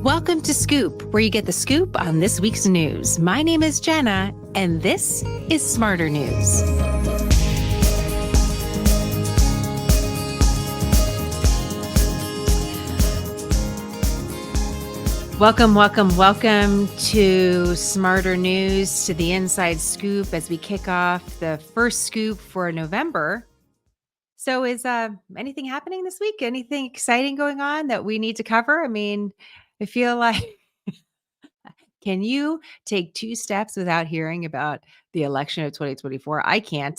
Welcome to Scoop, where you get the scoop on this week's news. My name is Jenna, and this is SmartHER News. Welcome to SmartHER News, to the Inside Scoop as we kick off the first scoop for November. So is anything happening this week? Anything exciting going on that we need to cover? I mean, I feel like, can you take two steps without hearing about the election of 2024? I can't.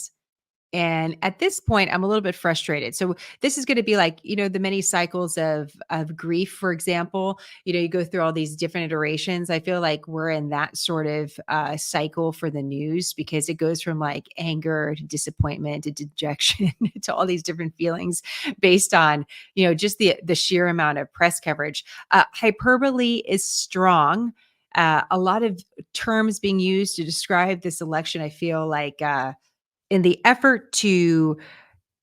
And at this point, I'm a little bit frustrated. So this is going to be like, the many cycles of grief, for example. You go through all these different iterations. I feel like we're in that sort of cycle for the news, because it goes from like anger to disappointment to dejection to all these different feelings based on, just the sheer amount of press coverage. Hyperbole is strong. A lot of terms being used to describe this election, I feel like, in the effort to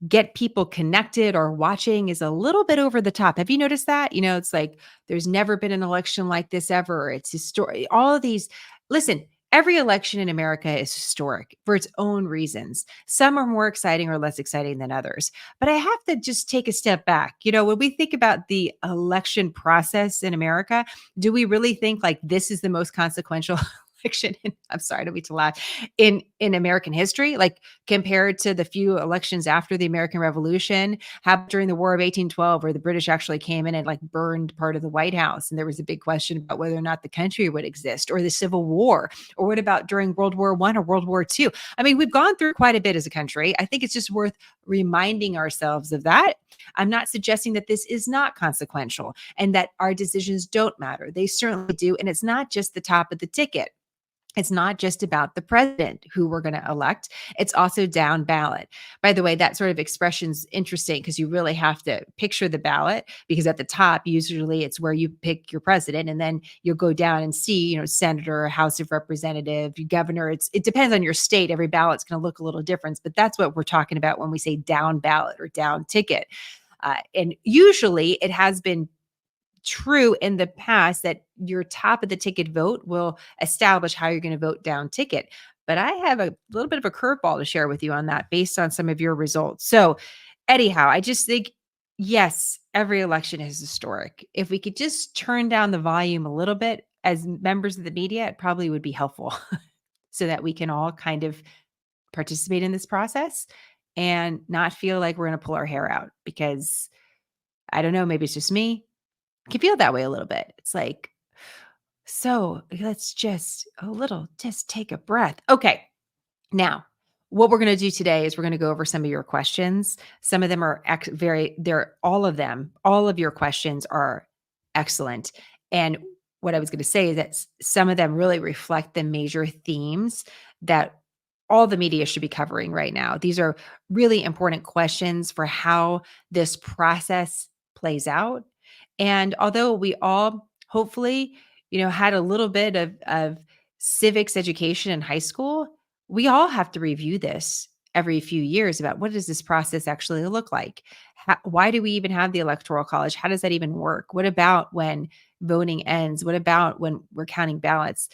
get people connected or watching, is a little bit over the top. Have you noticed that? It's like there's never been an election like this ever. It's historic. All of these. Listen, every election in America is historic for its own reasons. Some are more exciting or less exciting than others. But I have to just take a step back. When we think about the election process in America, do we really think like this is the most consequential election? I'm sorry, don't mean to laugh, in American history, like compared to the few elections after the American Revolution, happened during the War of 1812, where the British actually came in and like burned part of the White House, and there was a big question about whether or not the country would exist, or the Civil War, or what about during World War I or World War II? I mean, we've gone through quite a bit as a country. I think it's just worth reminding ourselves of that. I'm not suggesting that this is not consequential and that our decisions don't matter. They certainly do, and it's not just the top of the ticket. It's not just about the president who we're going to elect. It's also down ballot. By the way, that sort of expression's interesting because you really have to picture the ballot, because at the top, usually it's where you pick your president, and then you'll go down and see, senator, House of Representative, governor. It depends on your state. Every ballot's going to look a little different, but that's what we're talking about when we say down ballot or down ticket. And usually it has been true in the past that your top of the ticket vote will establish how you're going to vote down ticket. But I have a little bit of a curveball to share with you on that based on some of your results. So anyhow, I just think, yes, every election is historic. If we could just turn down the volume a little bit as members of the media, it probably would be helpful so that we can all kind of participate in this process and not feel like we're going to pull our hair out, because I don't know, maybe it's just me. Can feel that way a little bit. It's like, so let's just take a breath. Okay. Now, what we're going to do today is we're going to go over some of your questions. Some of them are all of your questions are excellent. And what I was going to say is that some of them really reflect the major themes that all the media should be covering right now. These are really important questions for how this process plays out. And although we all hopefully, had a little bit of civics education in high school, we all have to review this every few years about what does this process actually look like? Why do we even have the Electoral College? How does that even work? What about when voting ends? What about when we're counting ballots?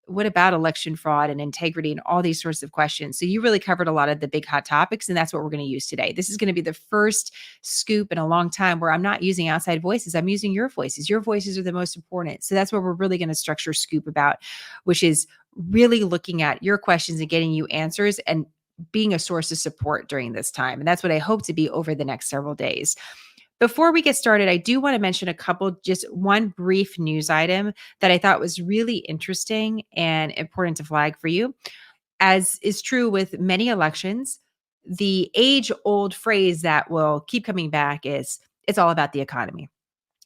What about election fraud and integrity and all these sorts of questions? So you really covered a lot of the big hot topics, and that's what we're going to use today. This is going to be the first scoop in a long time where I'm not using outside voices. I'm using your voices. Your voices are the most important. So that's what we're really going to structure Scoop about, which is really looking at your questions and getting you answers and being a source of support during this time. And that's what I hope to be over the next several days. Before we get started, I do want to mention just one brief news item that I thought was really interesting and important to flag for you. As is true with many elections, the age-old phrase that will keep coming back is, it's all about the economy.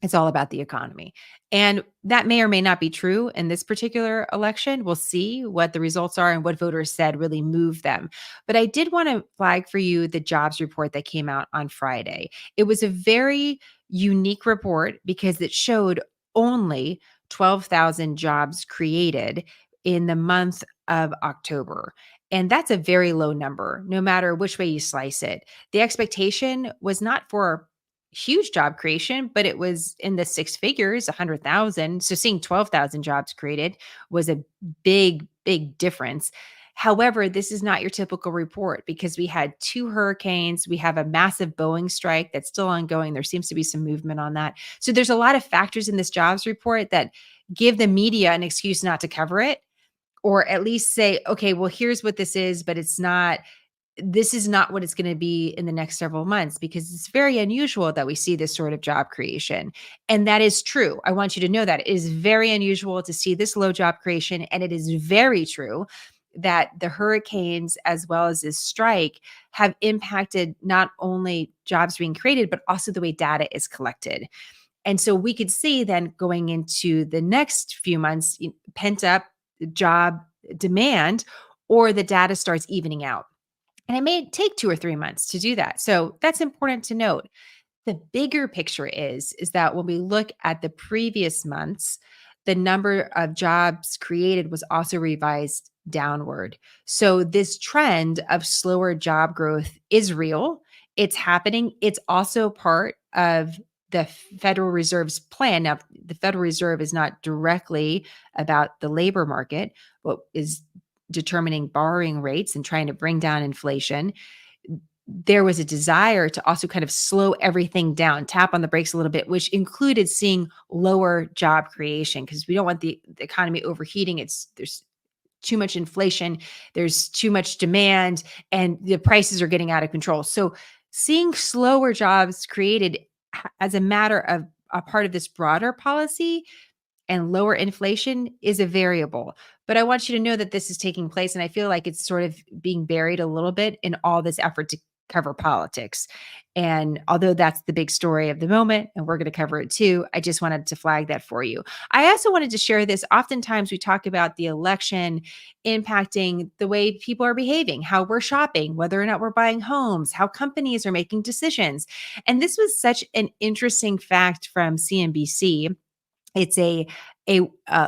It's all about the economy. And that may or may not be true in this particular election. We'll see what the results are and what voters said really moved them. But I did want to flag for you the jobs report that came out on Friday. It was a very unique report because it showed only 12,000 jobs created in the month of October. And that's a very low number, no matter which way you slice it. The expectation was not for huge job creation, but it was in the six figures, 100,000. So seeing 12,000 jobs created was a big, big difference. However, this is not your typical report because we had two hurricanes. We have a massive Boeing strike that's still ongoing. There seems to be some movement on that. So there's a lot of factors in this jobs report that give the media an excuse not to cover it, or at least say, okay, well, here's what this is, but this is not what it's going to be in the next several months, because it's very unusual that we see this sort of job creation. And that is true. I want you to know that it is very unusual to see this low job creation. And it is very true that the hurricanes, as well as this strike, have impacted not only jobs being created, but also the way data is collected. And so we could see then going into the next few months, pent up job demand, or the data starts evening out. And it may take 2 or 3 months to do that. So that's important to note. The bigger picture is that when we look at the previous months, the number of jobs created was also revised downward. So this trend of slower job growth is real. It's happening. It's also part of the Federal Reserve's plan. Now, the Federal Reserve is not directly about the labor market, but is determining borrowing rates and trying to bring down inflation. There was a desire to also kind of slow everything down, tap on the brakes a little bit, which included seeing lower job creation, because we don't want the economy overheating. There's too much inflation, there's too much demand, and the prices are getting out of control. So seeing slower jobs created as a matter of a part of this broader policy and lower inflation is a variable. But I want you to know that this is taking place. And I feel like it's sort of being buried a little bit in all this effort to cover politics. And although that's the big story of the moment, and we're going to cover it too, I just wanted to flag that for you. I also wanted to share this. Oftentimes we talk about the election impacting the way people are behaving, how we're shopping, whether or not we're buying homes, how companies are making decisions. And this was such an interesting fact from CNBC. It's a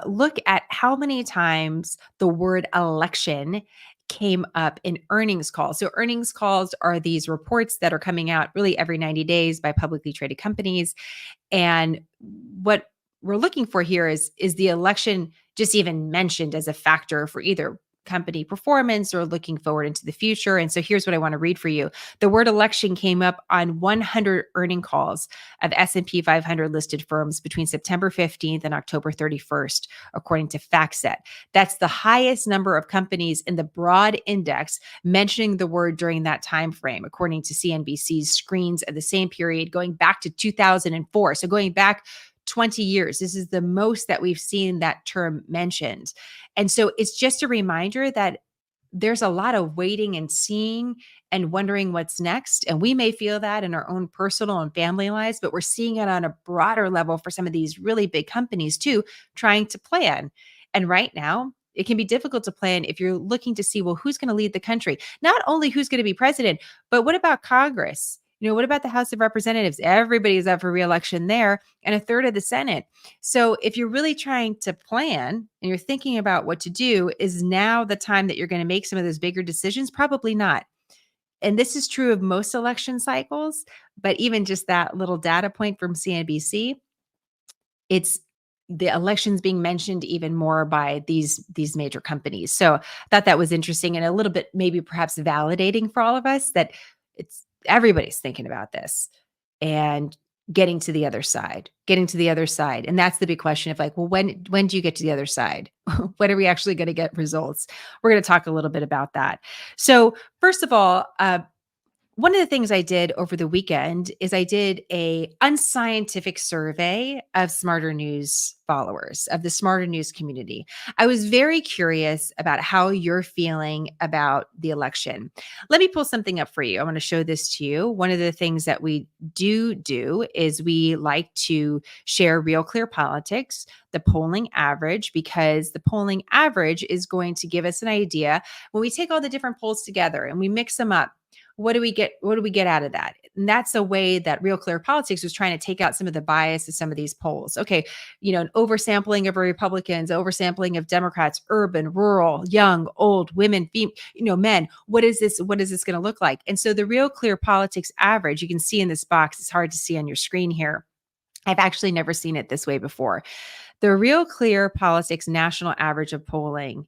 look at how many times the word election came up in earnings calls. So earnings calls are these reports that are coming out really every 90 days by publicly traded companies. And what we're looking for here is the election just even mentioned as a factor for either company performance or looking forward into the future. And so here's what I want to read for you. The word election came up on 100 earning calls of S&P 500 listed firms between September 15th and October 31st, according to FactSet. That's the highest number of companies in the broad index mentioning the word during that time frame, according to CNBC's screens of the same period going back to 2004. So going back 20 years. This is the most that we've seen that term mentioned. And so it's just a reminder that there's a lot of waiting and seeing and wondering what's next. And we may feel that in our own personal and family lives, but we're seeing it on a broader level for some of these really big companies too, trying to plan. And right now, it can be difficult to plan if you're looking to see, well, who's going to lead the country? Not only who's going to be president, but what about Congress? What about the House of Representatives? Everybody's up for reelection there, and a third of the Senate. So if you're really trying to plan and you're thinking about what to do, is now the time that you're going to make some of those bigger decisions? Probably not. And this is true of most election cycles, but even just that little data point from CNBC, it's the elections being mentioned even more by these major companies. So I thought that was interesting and a little bit maybe perhaps validating for all of us that it's everybody's thinking about this and getting to the other side, getting to the other side. And that's the big question of like, well, when do you get to the other side? When are we actually going to get results? We're going to talk a little bit about that. So first of all, one of the things I did over the weekend is I did a unscientific survey of SmartHER News followers, of the SmartHER News community. I was very curious about how you're feeling about the election. Let me pull something up for you. I want to show this to you. One of the things that we do is we like to share Real Clear Politics, the polling average, because the polling average is going to give us an idea when we take all the different polls together and we mix them up. what do we get? What do we get out of that? And that's a way that Real Clear Politics was trying to take out some of the bias of some of these polls. Okay, an oversampling of Republicans, oversampling of Democrats, urban, rural, young, old, women, men. What is this? What is this going to look like? And so the Real Clear Politics average, you can see in this box, it's hard to see on your screen here. I've actually never seen it this way before. The Real Clear Politics national average of polling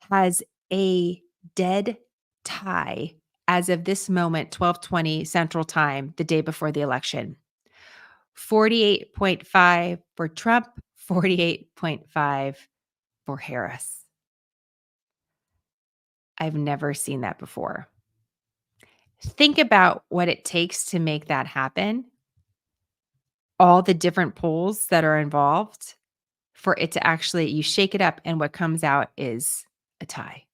has a dead tie as of this moment, 12:20 Central Time, the day before the election. 48.5 for Trump, 48.5 for Harris. I've never seen that before. Think about what it takes to make that happen. All the different polls that are involved for it to actually, you shake it up and what comes out is a tie.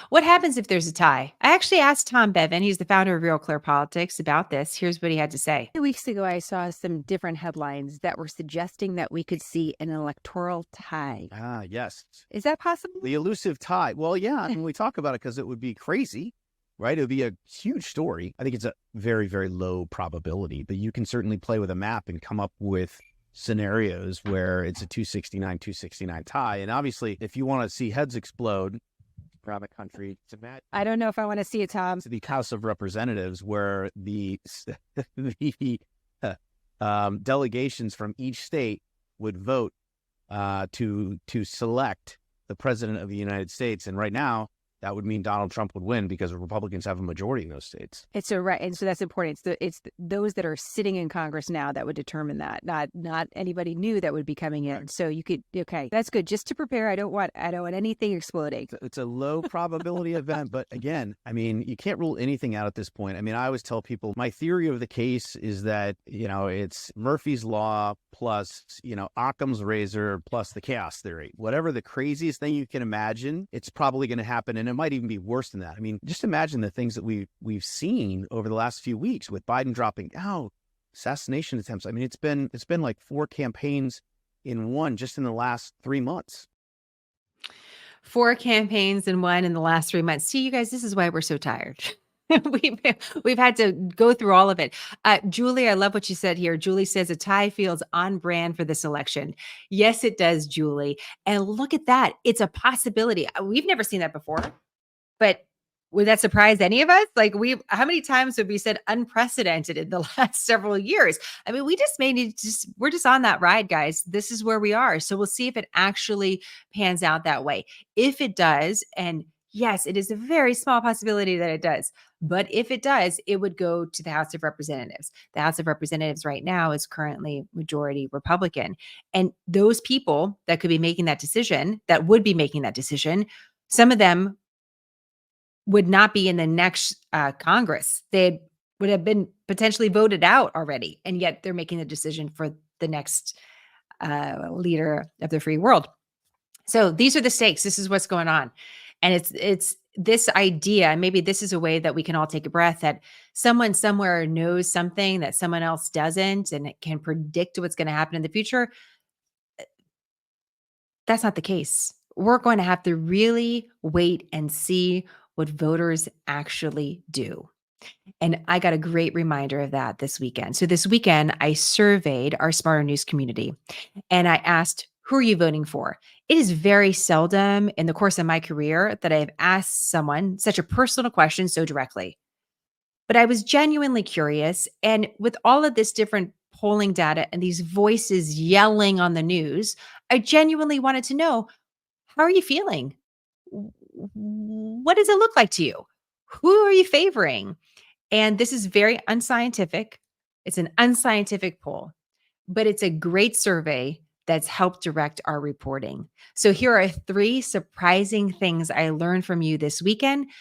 What happens if there's a tie? I actually asked Tom Bevan, he's the founder of Real Clear Politics, about this. Here's what he had to say. 2 weeks ago, I saw some different headlines that were suggesting that we could see an electoral tie. Yes. Is that possible? The elusive tie. Well, yeah, when we talk about it, because it would be crazy, right? It would be a huge story. I think it's a very, very low probability, but you can certainly play with a map and come up with scenarios where it's a 269 tie. And obviously, if you want to see heads explode around the country, it's imagine. I don't know if I want to see it, Tom. The House of Representatives, where the delegations from each state would vote to select the president of the United States. And right now, that would mean Donald Trump would win because Republicans have a majority in those states. It's a right, and so that's important. It's those that are sitting in Congress now that would determine that, not anybody new that would be coming in. Right. So you could, okay, that's good. Just to prepare, I don't want anything exploding. It's a low probability event, but again, I mean, you can't rule anything out at this point. I mean, I always tell people my theory of the case is that it's Murphy's Law plus Occam's razor plus the chaos theory. Whatever the craziest thing you can imagine, it's probably going to happen. And it might even be worse than that. I mean, just imagine the things that we've seen over the last few weeks with Biden dropping out, assassination attempts. I mean, it's been like 4 campaigns in one just in the last 3 months. 4 campaigns in one in the last 3 months. See, you guys, this is why we're so tired. We've had to go through all of it. Julie, I love what you said here. Julie says a tie feels on brand for this election. Yes, it does, Julie. And look at that. It's a possibility. We've never seen that before, but would that surprise any of us? Like how many times have we said unprecedented in the last several years? I mean, we're just on that ride, guys. This is where we are. So we'll see if it actually pans out that way. If it does, and yes, it is a very small possibility that it does. But if it does, it would go to the House of Representatives. The House of Representatives right now is currently majority Republican. And those people that could be making that decision, that would be making that decision, some of them would not be in the next Congress. They would have been potentially voted out already. And yet they're making the decision for the next leader of the free world. So these are the stakes. This is what's going on. And it's this idea, and maybe this is a way that we can all take a breath, that someone somewhere knows something that someone else doesn't, and it can predict what's going to happen in the future. That's not the case. We're going to have to really wait and see what voters actually do. And I got a great reminder of that this weekend. So this weekend, I surveyed our SmartHER News community, and I asked, who are you voting for? It is very seldom in the course of my career that I've asked someone such a personal question so directly. But I was genuinely curious. And with all of this different polling data and these voices yelling on the news, I genuinely wanted to know, how are you feeling? What does it look like to you? Who are you favoring? And this is very unscientific. It's an unscientific poll, but it's a great survey that's helped direct our reporting. So here are 3 surprising things I learned from you this weekend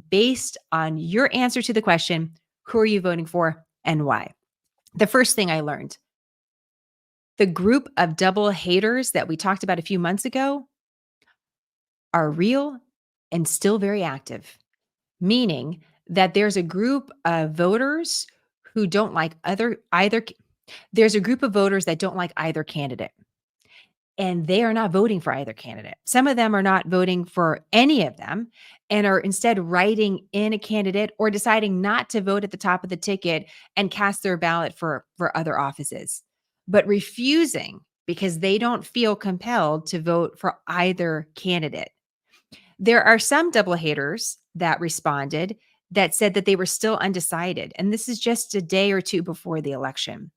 based on your answer to the question, who are you voting for and why? The first thing I learned, the group of double haters that we talked about a few months ago are real and still very active, meaning that there's a group of voters who don't like there's a group of voters that don't like either candidate. and they are not voting for either candidate. Some of them are not voting for any of them and are instead writing in a candidate or deciding not to vote at the top of the ticket and cast their ballot for other offices, but refusing because they don't feel compelled to vote for either candidate. There are some double haters that responded that said that they were still undecided. And this is just a day or two before the election.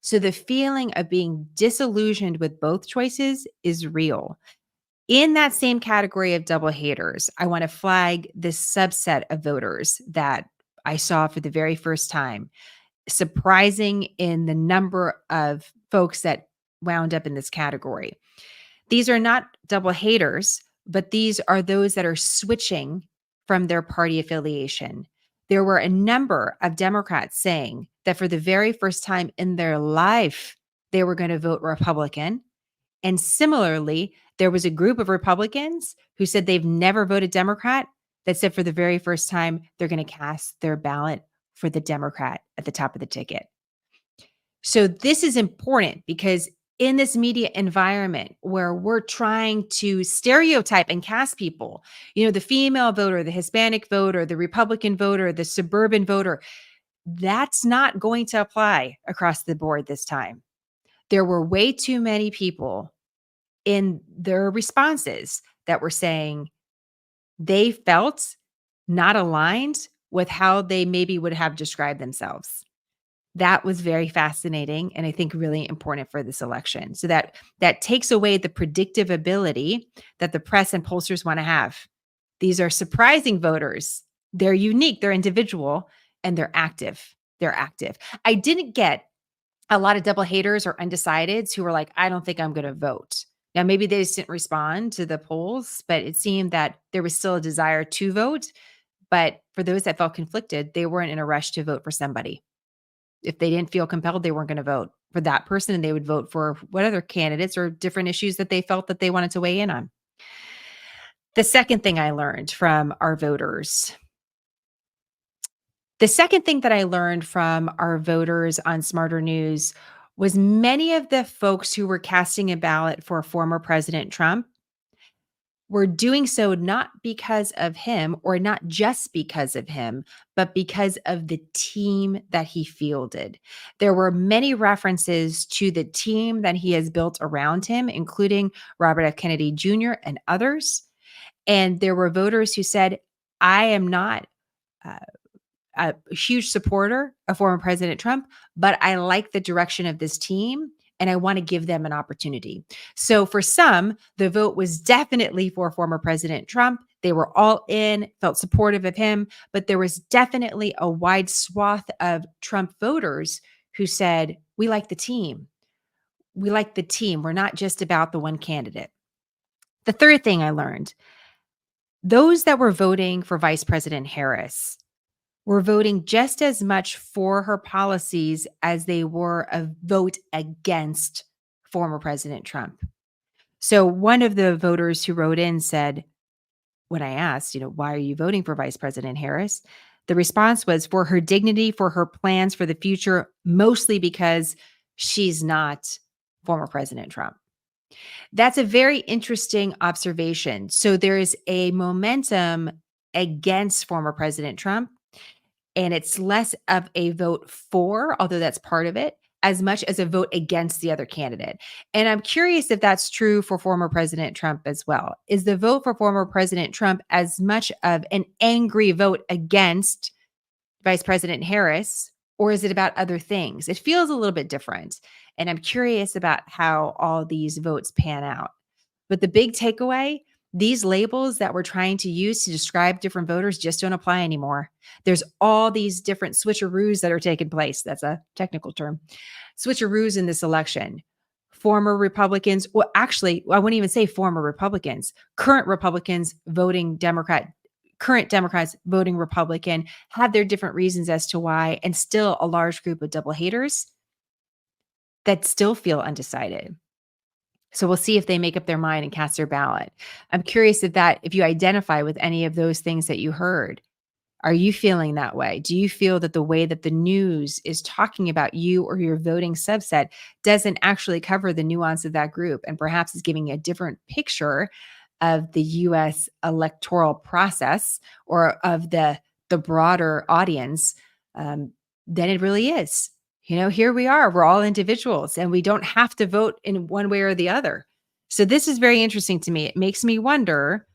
So the feeling of being disillusioned with both choices is real. In that same category of double haters, I want to flag this subset of voters that I saw for the very first time, surprising in the number of folks that wound up in this category. These are not double haters, but these are those that are switching from their party affiliation. There were a number of Democrats saying that for the very first time in their life, they were going to vote Republican. And similarly, there was a group of Republicans who said they've never voted Democrat that said for the very first time, they're going to cast their ballot for the Democrat at the top of the ticket. So this is important because in this media environment where we're trying to stereotype and cast people, the female voter, the Hispanic voter, the Republican voter, the suburban voter, that's not going to apply across the board this time. There were way too many people in their responses that were saying they felt not aligned with how they maybe would have described themselves. That was very fascinating and I think really important for this election. So that takes away the predictive ability that the press and pollsters want to have. These are surprising voters. They're unique, they're individual, and they're active. They're active. I didn't get a lot of double haters or undecideds who were like, I don't think I'm going to vote. Now, maybe they just didn't respond to the polls, but it seemed that there was still a desire to vote. But for those that felt conflicted, they weren't in a rush to vote for somebody. If they didn't feel compelled, they weren't going to vote for that person, and they would vote for what other candidates or different issues that they felt that they wanted to weigh in on. The second thing I learned from our voters on SmartHER News was many of the folks who were casting a ballot for former President Trump were doing so not because of him or not just because of him, but because of the team that he fielded. There were many references to the team that he has built around him, including Robert F. Kennedy Jr. and others. And there were voters who said, I am not a huge supporter of former President Trump, but I like the direction of this team and I want to give them an opportunity. So for some, the vote was definitely for former President Trump. They were all in, felt supportive of him, but there was definitely a wide swath of Trump voters who said, we like the team. We like the team. We're not just about the one candidate. The third thing I learned, those that were voting for Vice President Harris were voting just as much for her policies as they were a vote against former President Trump. So one of the voters who wrote in said, when I asked, why are you voting for Vice President Harris? The response was for her dignity, for her plans for the future, mostly because she's not former President Trump. That's a very interesting observation. So there is a momentum against former President Trump, and it's less of a vote for, although that's part of it, as much as a vote against the other candidate. And I'm curious if that's true for former President Trump as well. Is the vote for former President Trump as much of an angry vote against Vice President Harris, or is it about other things? It feels a little bit different. And I'm curious about how all these votes pan out. But the big takeaway, these labels that we're trying to use to describe different voters just don't apply anymore. There's all these different switcheroos that are taking place. That's a technical term. Switcheroos in this election. Former Republicans, well, actually, I wouldn't even say former Republicans, current Republicans voting Democrat, current Democrats voting Republican, have their different reasons as to why, and still a large group of double haters that still feel undecided. So we'll see if they make up their mind and cast their ballot. I'm curious if you identify with any of those things that you heard. Are you feeling that way? Do you feel that the way that the news is talking about you or your voting subset doesn't actually cover the nuance of that group and perhaps is giving a different picture of the US electoral process or of the broader audience than it really is? Here we are. We're all individuals and we don't have to vote in one way or the other. So this is very interesting to me. It makes me wonder,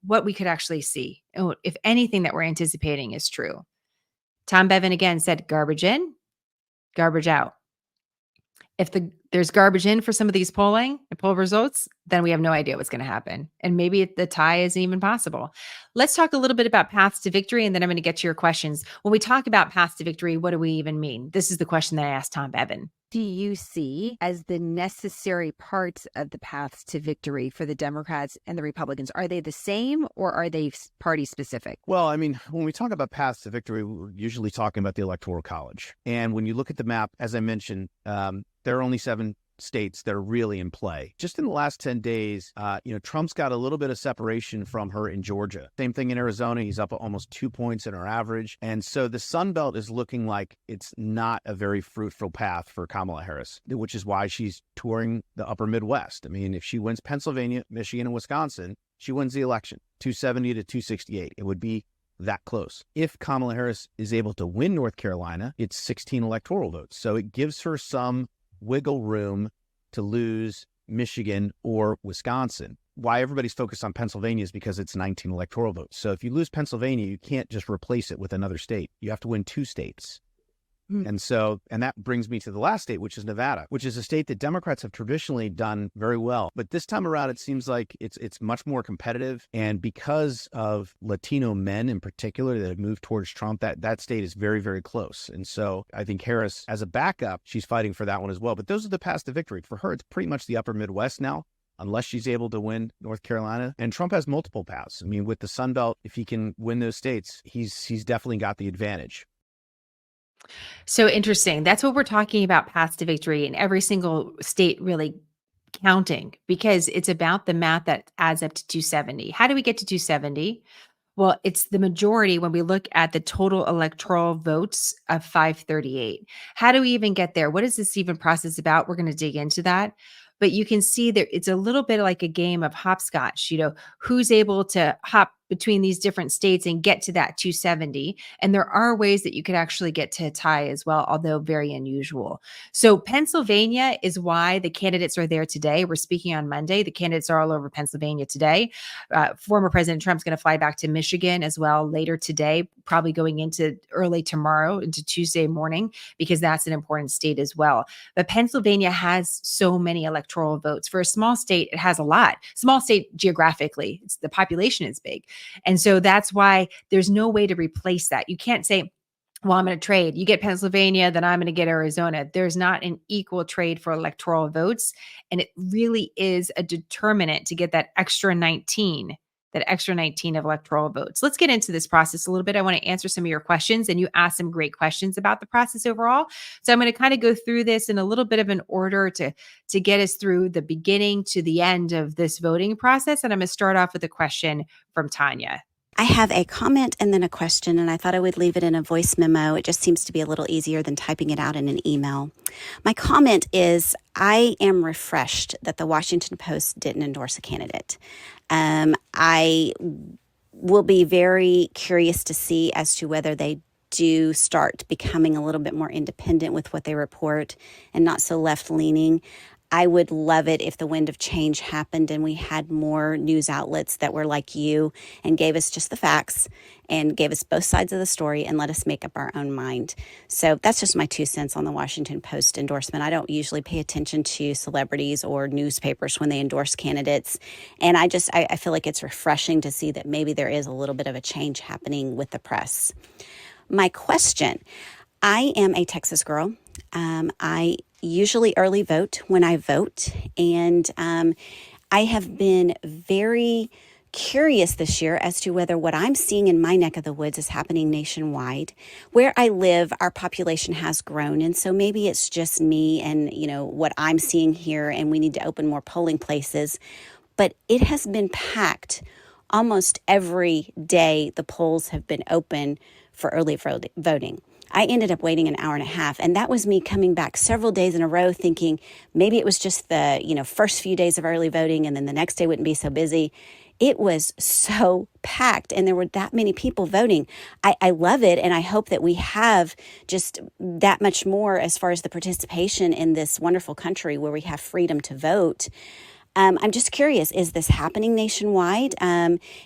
what we could actually see, if anything that we're anticipating is true. Tom Bevan again said, garbage in, garbage out. If there's garbage in for some of these poll results, then we have no idea what's going to happen. And maybe the tie isn't even possible. Let's talk a little bit about paths to victory, and then I'm going to get to your questions. When we talk about paths to victory, what do we even mean? This is the question that I asked Tom Bevan. Do you see as the necessary parts of the paths to victory for the Democrats and the Republicans? Are they the same or are they party specific? Well, I mean, when we talk about paths to victory, we're usually talking about the Electoral College. And when you look at the map, as I mentioned, there are only 7 states that are really in play. Just in the last 10 days, Trump's got a little bit of separation from her in Georgia. Same thing in Arizona. He's up almost 2 points in our average. And so the Sun Belt is looking like it's not a very fruitful path for Kamala Harris, which is why she's touring the upper Midwest. I mean, if she wins Pennsylvania, Michigan, and Wisconsin, she wins the election, 270 to 268. It would be that close. If Kamala Harris is able to win North Carolina, it's 16 electoral votes. So it gives her some wiggle room to lose Michigan or Wisconsin. Why everybody's focused on Pennsylvania is because it's 19 electoral votes. So if you lose Pennsylvania, you can't just replace it with another state. You have to win 2 states. And that brings me to the last state, which is Nevada, which is a state that Democrats have traditionally done very well. But this time around, it seems like it's much more competitive. And because of Latino men in particular that have moved towards Trump, that state is very, very close. And so I think Harris, as a backup, she's fighting for that one as well. But those are the paths to victory. For her, it's pretty much the upper Midwest now, unless she's able to win North Carolina. And Trump has multiple paths. I mean, with the Sun Belt, if he can win those states, he's definitely got the advantage. So interesting. That's what we're talking about, paths to victory, and every single state really counting, because it's about the math that adds up to 270. How do we get to 270? Well, it's the majority when we look at the total electoral votes of 538. How do we even get there? What is this even process about? We're going to dig into that. But you can see that it's a little bit like a game of hopscotch, who's able to hop between these different states and get to that 270. And there are ways that you could actually get to a tie as well, although very unusual. So Pennsylvania is why the candidates are there today. We're speaking on Monday. The candidates are all over Pennsylvania today. Former President Trump's going to fly back to Michigan as well later today, probably going into early tomorrow, into Tuesday morning, because that's an important state as well. But Pennsylvania has so many electoral votes. For a small state, it has a lot. Small state geographically, the population is big. And so that's why there's no way to replace that. You can't say, well, I'm going to trade. You get Pennsylvania, then I'm going to get Arizona. There's not an equal trade for electoral votes. And it really is a determinant to get that extra 19 of electoral votes. Let's get into this process a little bit. I want to answer some of your questions, and you asked some great questions about the process overall. So I'm going to kind of go through this in a little bit of an order to get us through the beginning to the end of this voting process. And I'm going to start off with a question from Tonya. I have a comment and then a question, and I thought I would leave it in a voice memo. It just seems to be a little easier than typing it out in an email. My comment is, I am refreshed that the Washington Post didn't endorse a candidate. I will be very curious to see as to whether they do start becoming a little bit more independent with what they report and not so left-leaning. I would love it if the wind of change happened and we had more news outlets that were like you and gave us just the facts and gave us both sides of the story and let us make up our own mind. So that's just my 2 cents on the Washington Post endorsement. I don't usually pay attention to celebrities or newspapers when they endorse candidates. And I feel like it's refreshing to see that maybe there is a little bit of a change happening with the press. My question, I am a Texas girl. I usually early vote when I vote, and I have been very curious this year as to whether what I'm seeing in my neck of the woods is happening nationwide. Where I live, our population has grown, and so maybe it's just me and what I'm seeing here, and we need to open more polling places. But it has been packed almost every day the polls have been open for early voting. I ended up waiting an hour and a half, and that was me coming back several days in a row thinking maybe it was just the, first few days of early voting and then the next day wouldn't be so busy. It was so packed and there were that many people voting. I love it, and I hope that we have just that much more as far as the participation in this wonderful country where we have freedom to vote. I'm just curious, is this happening nationwide?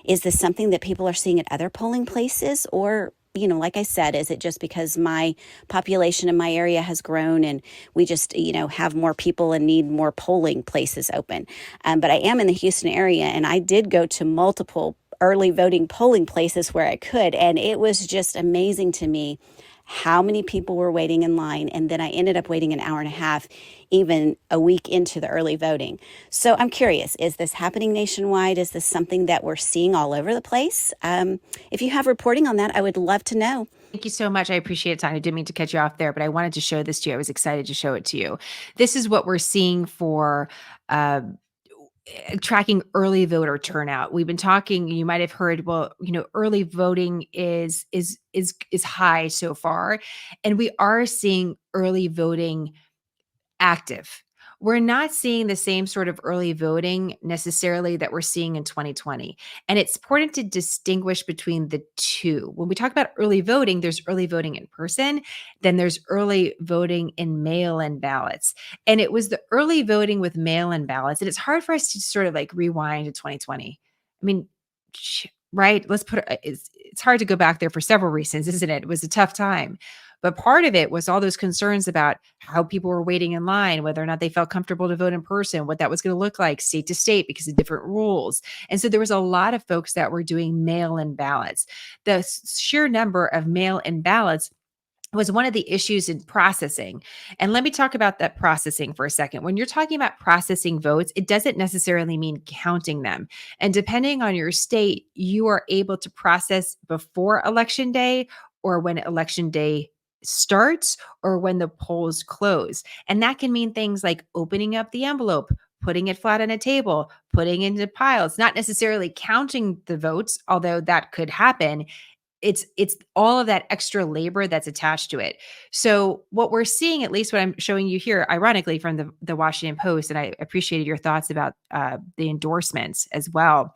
Is this something that people are seeing at other polling places? Or, like I said, is it just because my population in my area has grown and we just, have more people and need more polling places open? But I am in the Houston area, and I did go to multiple early voting polling places where I could. And it was just amazing to me how many people were waiting in line. And then I ended up waiting an hour and a half, even a week into the early voting. So I'm curious, is this happening nationwide? Is this something that we're seeing all over the place? If you have reporting on that, I would love to know. Thank you so much. I appreciate it, Tonya. I didn't mean to cut you off there, but I wanted to show this to you. I was excited to show it to you. This is what we're seeing for tracking early voter turnout. We've been talking, you might have heard, well, early voting is high so far, and we are seeing early voting active. We're not seeing the same sort of early voting necessarily that we're seeing in 2020. And it's important to distinguish between the two. When we talk about early voting, there's early voting in person, then there's early voting in mail-in ballots. And it was the early voting with mail-in ballots. And it's hard for us to sort of like rewind to 2020. I mean, right? It's hard to go back there for several reasons, isn't it? It was a tough time. But part of it was all those concerns about how people were waiting in line, whether or not they felt comfortable to vote in person, what that was going to look like state to state because of different rules. And so there was a lot of folks that were doing mail-in ballots. The sheer number of mail-in ballots was one of the issues in processing. And let me talk about that processing for a second. When you're talking about processing votes, it doesn't necessarily mean counting them. And depending on your state, you are able to process before election day or when election day starts or when the polls close. And that can mean things like opening up the envelope, putting it flat on a table, putting it into piles, not necessarily counting the votes, although that could happen. It's all of that extra labor that's attached to it. So what we're seeing, at least what I'm showing you here, ironically from the Washington Post, and I appreciated your thoughts about the endorsements as well.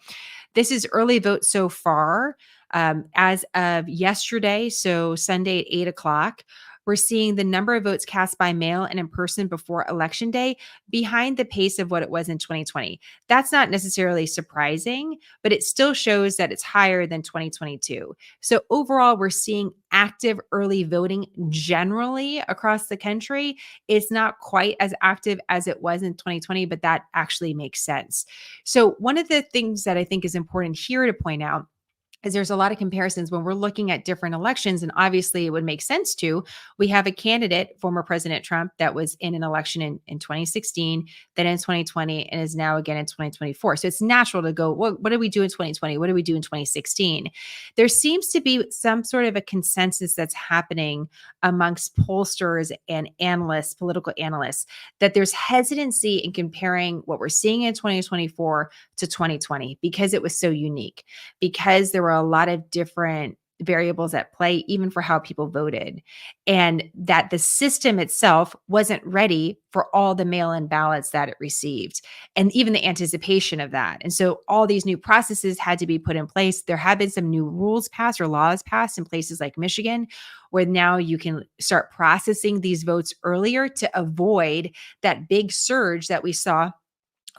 This is early vote so far. As of yesterday, so Sunday at 8:00, we're seeing the number of votes cast by mail and in person before Election Day behind the pace of what it was in 2020. That's not necessarily surprising, but it still shows that it's higher than 2022. So overall, we're seeing active early voting generally across the country. It's not quite as active as it was in 2020, but that actually makes sense. So one of the things that I think is important here to point out is there's a lot of comparisons when we're looking at different elections. And obviously it would make sense to, we have a candidate, former President Trump, that was in an election in 2016, then in 2020, and is now again in 2024. So it's natural to go, well, what did we do in 2020? What did we do in 2016? There seems to be some sort of a consensus that's happening amongst pollsters and analysts, political analysts, that there's hesitancy in comparing what we're seeing in 2024 to 2020 because it was so unique, because there were a lot of different variables at play, even for how people voted, and that the system itself wasn't ready for all the mail-in ballots that it received, and even the anticipation of that. And so all these new processes had to be put in place. There have been some new rules passed or laws passed in places like Michigan, where now you can start processing these votes earlier to avoid that big surge that we saw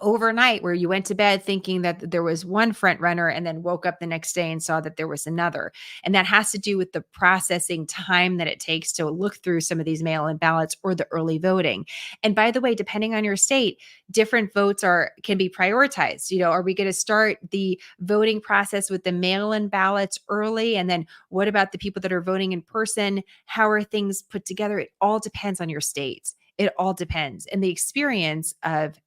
overnight, where you went to bed thinking that there was one front runner and then woke up the next day and saw that there was another. And that has to do with the processing time that it takes to look through some of these mail-in ballots or the early voting. And by the way, depending on your state, different votes can be prioritized. Are we going to start the voting process with the mail-in ballots early? And then what about the people that are voting in person? How are things put together? It all depends on your state. It all depends. And the experience of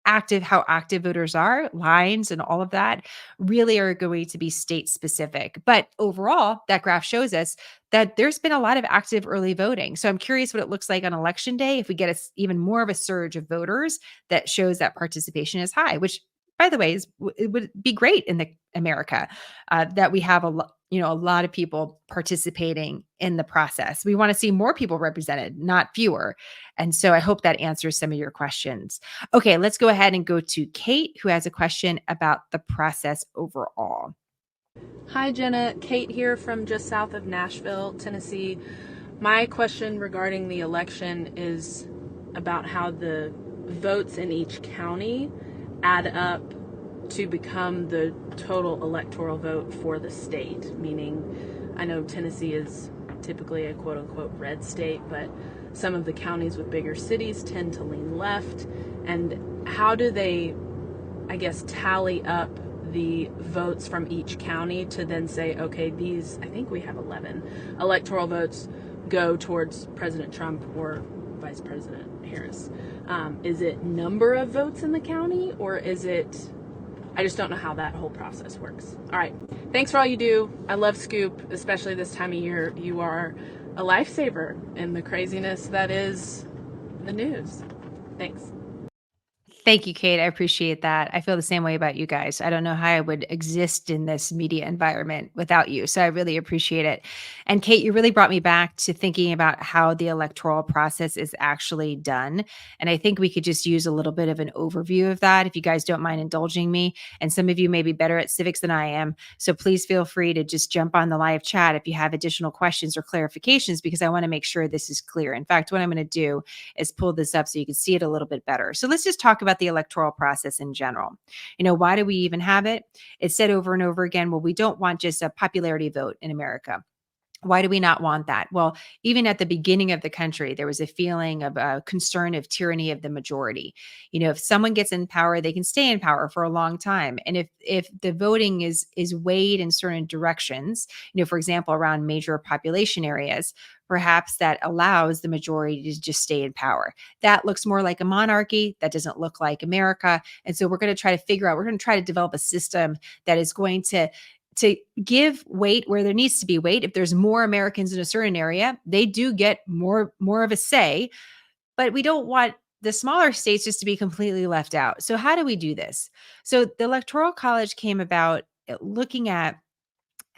how active voters are, lines and all of that really are going to be state specific. But overall, that graph shows us that there's been a lot of active early voting. So I'm curious what it looks like on election day if we get even more of a surge of voters that shows that participation is high, which by the way, it would be great in America that we have a lot of people participating in the process. We want to see more people represented, not fewer. And so I hope that answers some of your questions. Okay, let's go ahead and go to Kate, who has a question about the process overall. Hi, Jenna. Kate here from just south of Nashville, Tennessee. My question regarding the election is about how the votes in each county add up to become the total electoral vote for the state. Meaning, I know Tennessee is typically a quote-unquote red state, but some of the counties with bigger cities tend to lean left. And how do they, I guess, tally up the votes from each county to then say, okay, these, I think we have 11 electoral votes go towards President Trump or Vice President Harris. Is it number of votes in the county, or is it, I just don't know how that whole process works. All right. Thanks for all you do. I love Scoop, especially this time of year. You are a lifesaver in the craziness that is the news. Thanks. Thank you, Kate. I appreciate that. I feel the same way about you guys. I don't know how I would exist in this media environment without you. So I really appreciate it. And Kate, you really brought me back to thinking about how the electoral process is actually done. And I think we could just use a little bit of an overview of that, if you guys don't mind indulging me. And some of you may be better at civics than I am. So please feel free to just jump on the live chat if you have additional questions or clarifications, because I want to make sure this is clear. In fact, what I'm going to do is pull this up so you can see it a little bit better. So let's just talk about the electoral process in general. Why do we even have it? It's said over and over again, well, we don't want just a popularity vote in America. Why do we not want that? Well, even at the beginning of the country, there was a feeling of a concern of tyranny of the majority. If someone gets in power, they can stay in power for a long time. And if the voting is weighed in certain directions, for example, around major population areas, perhaps that allows the majority to just stay in power. That looks more like a monarchy. That doesn't look like America. And so we're going to try to develop a system that is going to give weight where there needs to be weight. If there's more Americans in a certain area, they do get more of a say, but we don't want the smaller states just to be completely left out. So how do we do this? So the Electoral College came about looking at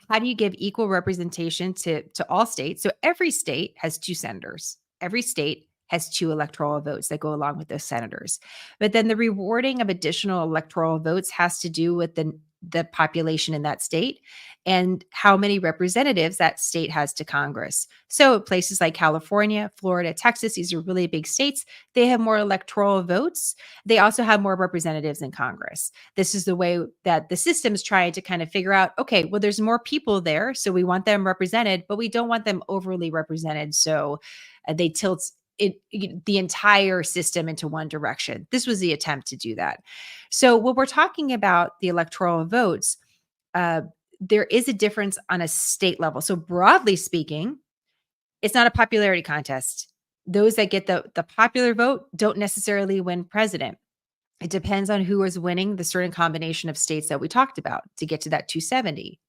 how do you give equal representation to all states? So every state has 2 senators. Every state has 2 electoral votes that go along with those senators. But then the rewarding of additional electoral votes has to do with the population in that state and how many representatives that state has to Congress. So places like California, Florida, Texas, these are really big states. They have more electoral votes. They also have more representatives in Congress. This is the way that the system is trying to kind of figure out, okay, well, there's more people there, so we want them represented, but we don't want them overly represented. So they tilt the entire system into one direction. This was the attempt to do that. So when we're talking about the electoral votes, there is a difference on a state level. So broadly speaking, it's not a popularity contest. Those that get the popular vote don't necessarily win president. It depends on who is winning the certain combination of states that we talked about to get to that 270.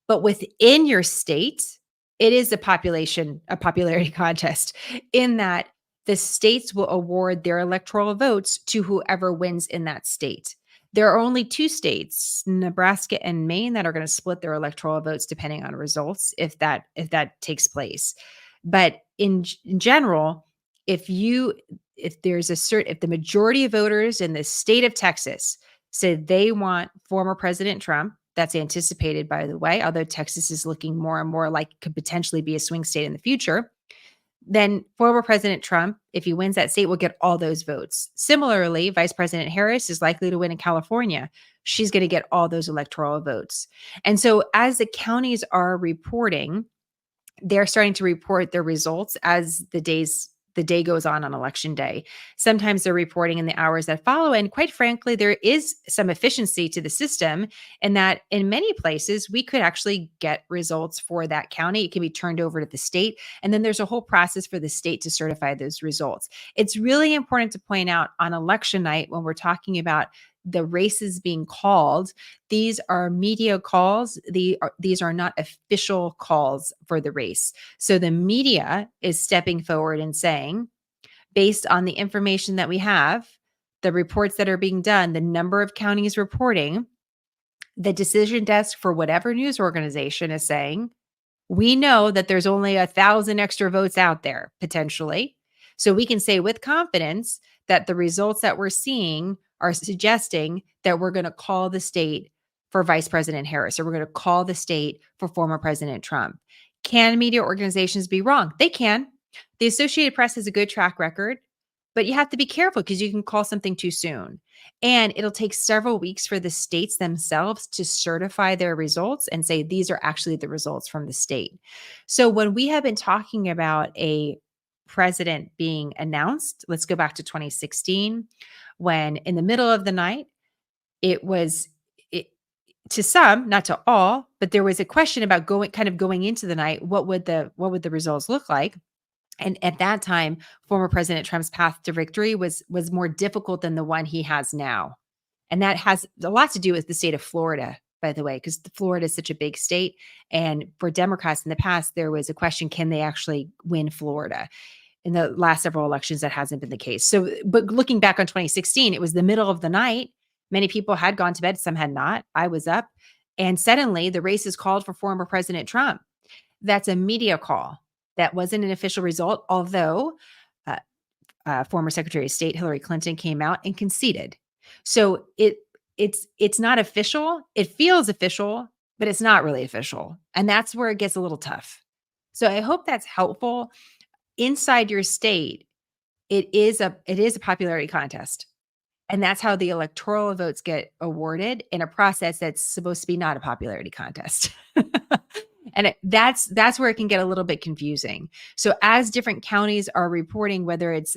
But within your state, it is a popularity contest in that the states will award their electoral votes to whoever wins in that state. There are only 2 states, Nebraska and Maine, that are going to split their electoral votes depending on results if that takes place. But in general, if the majority of voters in the state of Texas say they want former President Trump, that's anticipated, by the way, although Texas is looking more and more like could potentially be a swing state in the future, then former President Trump, if he wins that state, will get all those votes. Similarly, Vice President Harris is likely to win in California. She's going to get all those electoral votes. And so as the counties are reporting, they're starting to report their results as the day goes on election day. Sometimes they're reporting in the hours that follow. And quite frankly, there is some efficiency to the system in that in many places, we could actually get results for that county. It can be turned over to the state. And then there's a whole process for the state to certify those results. It's really important to point out on election night, when we're talking about the races being called, these are media calls. These are not official calls for the race. So the media is stepping forward and saying, based on the information that we have, the reports that are being done, the number of counties reporting, the decision desk for whatever news organization is saying, we know that there's only 1,000 extra votes out there potentially. So we can say with confidence that the results that we're seeing are suggesting that we're going to call the state for Vice President Harris, or we're going to call the state for former President Trump. Can media organizations be wrong? They can. The Associated Press has a good track record, but you have to be careful because you can call something too soon. And it'll take several weeks for the states themselves to certify their results and say, these are actually the results from the state. So when we have been talking about a president being announced, let's go back to 2016, when in the middle of the night, it was to some, not to all, but there was a question about going into the night. What would the results look like? And at that time, former President Trump's path to victory was more difficult than the one he has now. And that has a lot to do with the state of Florida, by the way, because Florida is such a big state. And for Democrats in the past, there was a question, can they actually win Florida? In the last several elections, that hasn't been the case. So, but looking back on 2016, it was the middle of the night. Many people had gone to bed, some had not. I was up. And suddenly the race is called for former President Trump. That's a media call. That wasn't an official result, although former Secretary of State Hillary Clinton came out and conceded. So it's not official. It feels official, but it's not really official. And that's where it gets a little tough. So I hope that's helpful. Inside your state, it is a popularity contest. And that's how the electoral votes get awarded in a process that's supposed to be not a popularity contest. And that's where it can get a little bit confusing. So as different counties are reporting, whether it's,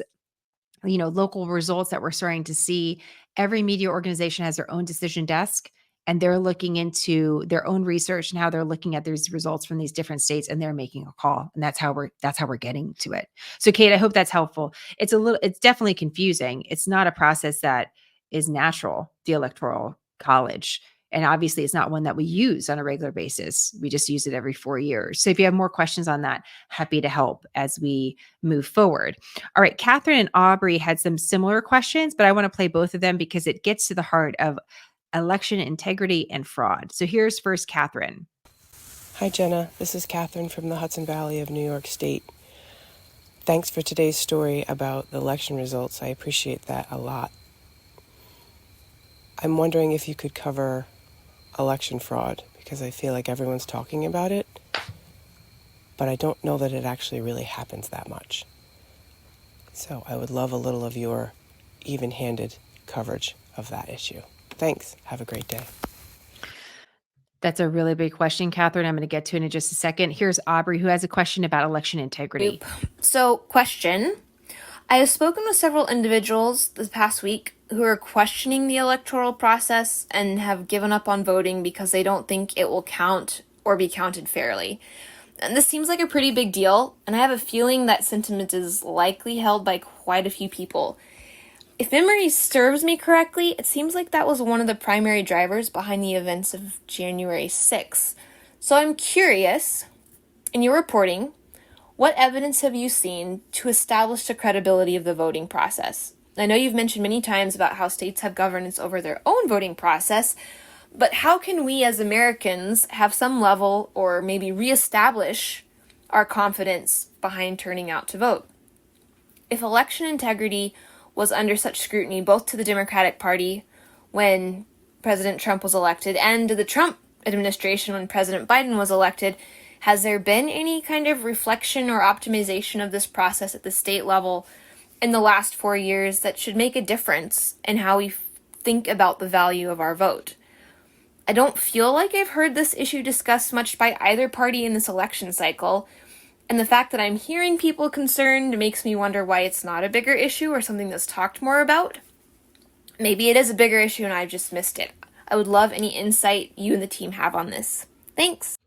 local results that we're starting to see, every media organization has their own decision desk, and they're looking into their own research and how they're looking at these results from these different states, and they're making a call. And that's how we're getting to it. So Kate, I hope that's helpful. It's definitely confusing. It's not a process that is natural, the Electoral College. And obviously it's not one that we use on a regular basis. We just use it every 4 years. So if you have more questions on that, happy to help as we move forward. All right, Katherine and Aubrey had some similar questions, but I want to play both of them because it gets to the heart of election integrity and fraud. So here's first Katherine. Hi, Jenna. This is Katherine from the Hudson Valley of New York State. Thanks for today's story about the election results. I appreciate that a lot. I'm wondering if you could cover election fraud, because I feel like everyone's talking about it, but I don't know that it actually really happens that much. So I would love a little of your even-handed coverage of that issue. Thanks. Have a great day. That's a really big question, Katherine. I'm going to get to it in just a second. Here's Aubrey, who has a question about election integrity. So, question. I have spoken with several individuals this past week who are questioning the electoral process and have given up on voting because they don't think it will count or be counted fairly. And this seems like a pretty big deal, and I have a feeling that sentiment is likely held by quite a few people. If memory serves me correctly, it seems like that was one of the primary drivers behind the events of January 6th. So I'm curious, in your reporting, what evidence have you seen to establish the credibility of the voting process? I know you've mentioned many times about how states have governance over their own voting process, but how can we as Americans have some level or maybe reestablish our confidence behind turning out to vote? If election integrity was under such scrutiny both to the Democratic Party when President Trump was elected and to the Trump administration when President Biden was elected, has there been any kind of reflection or optimization of this process at the state level in the last 4 years that should make a difference in how we think about the value of our vote? I don't feel like I've heard this issue discussed much by either party in this election cycle, and the fact that I'm hearing people concerned makes me wonder why it's not a bigger issue or something that's talked more about. Maybe it is a bigger issue and I've just missed it. I would love any insight you and the team have on this. Thanks.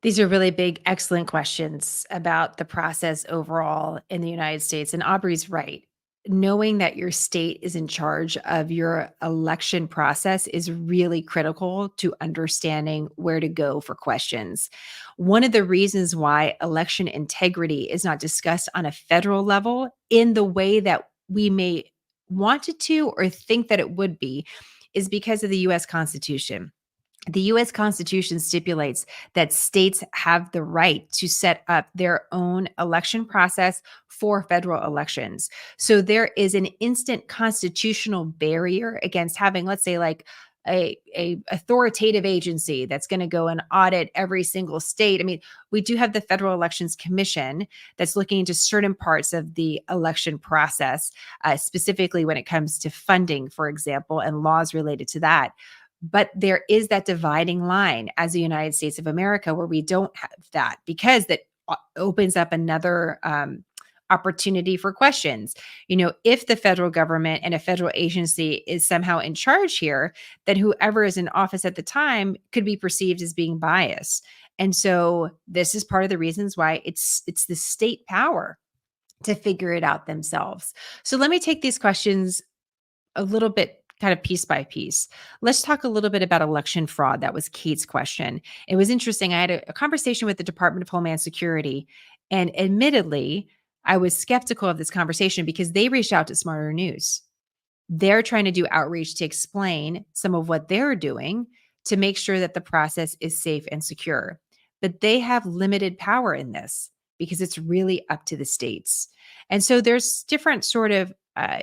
These are really big, excellent questions about the process overall in the United States. And Aubrey's right. Knowing that your state is in charge of your election process is really critical to understanding where to go for questions. One of the reasons why election integrity is not discussed on a federal level in the way that we may wanted to or think that it would be is because of the US Constitution. The US Constitution stipulates that states have the right to set up their own election process for federal elections. So there is an instant constitutional barrier against having, let's say, like a authoritative agency that's going to go and audit every single state. I mean, we do have the Federal Elections Commission that's looking into certain parts of the election process, specifically when it comes to funding, for example, and laws related to that. But there is that dividing line as the United States of America where we don't have that, because that opens up another opportunity for questions. If the federal government and a federal agency is somehow in charge here, then whoever is in office at the time could be perceived as being biased. And so this is part of the reasons why it's the state power to figure it out themselves. So let me take these questions a little bit kind of piece by piece. Let's talk a little bit about election fraud. That was Kate's question. It was interesting. I had a conversation with the Department of Homeland Security, and admittedly, I was skeptical of this conversation because they reached out to SmartHER News. They're trying to do outreach to explain some of what they're doing to make sure that the process is safe and secure. But they have limited power in this because it's really up to the states. And so there's different sort of I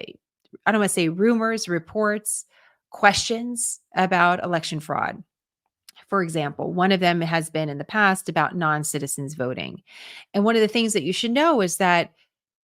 don't want to say rumors, reports, questions about election fraud. For example, one of them has been in the past about non-citizens voting. And one of the things that you should know is that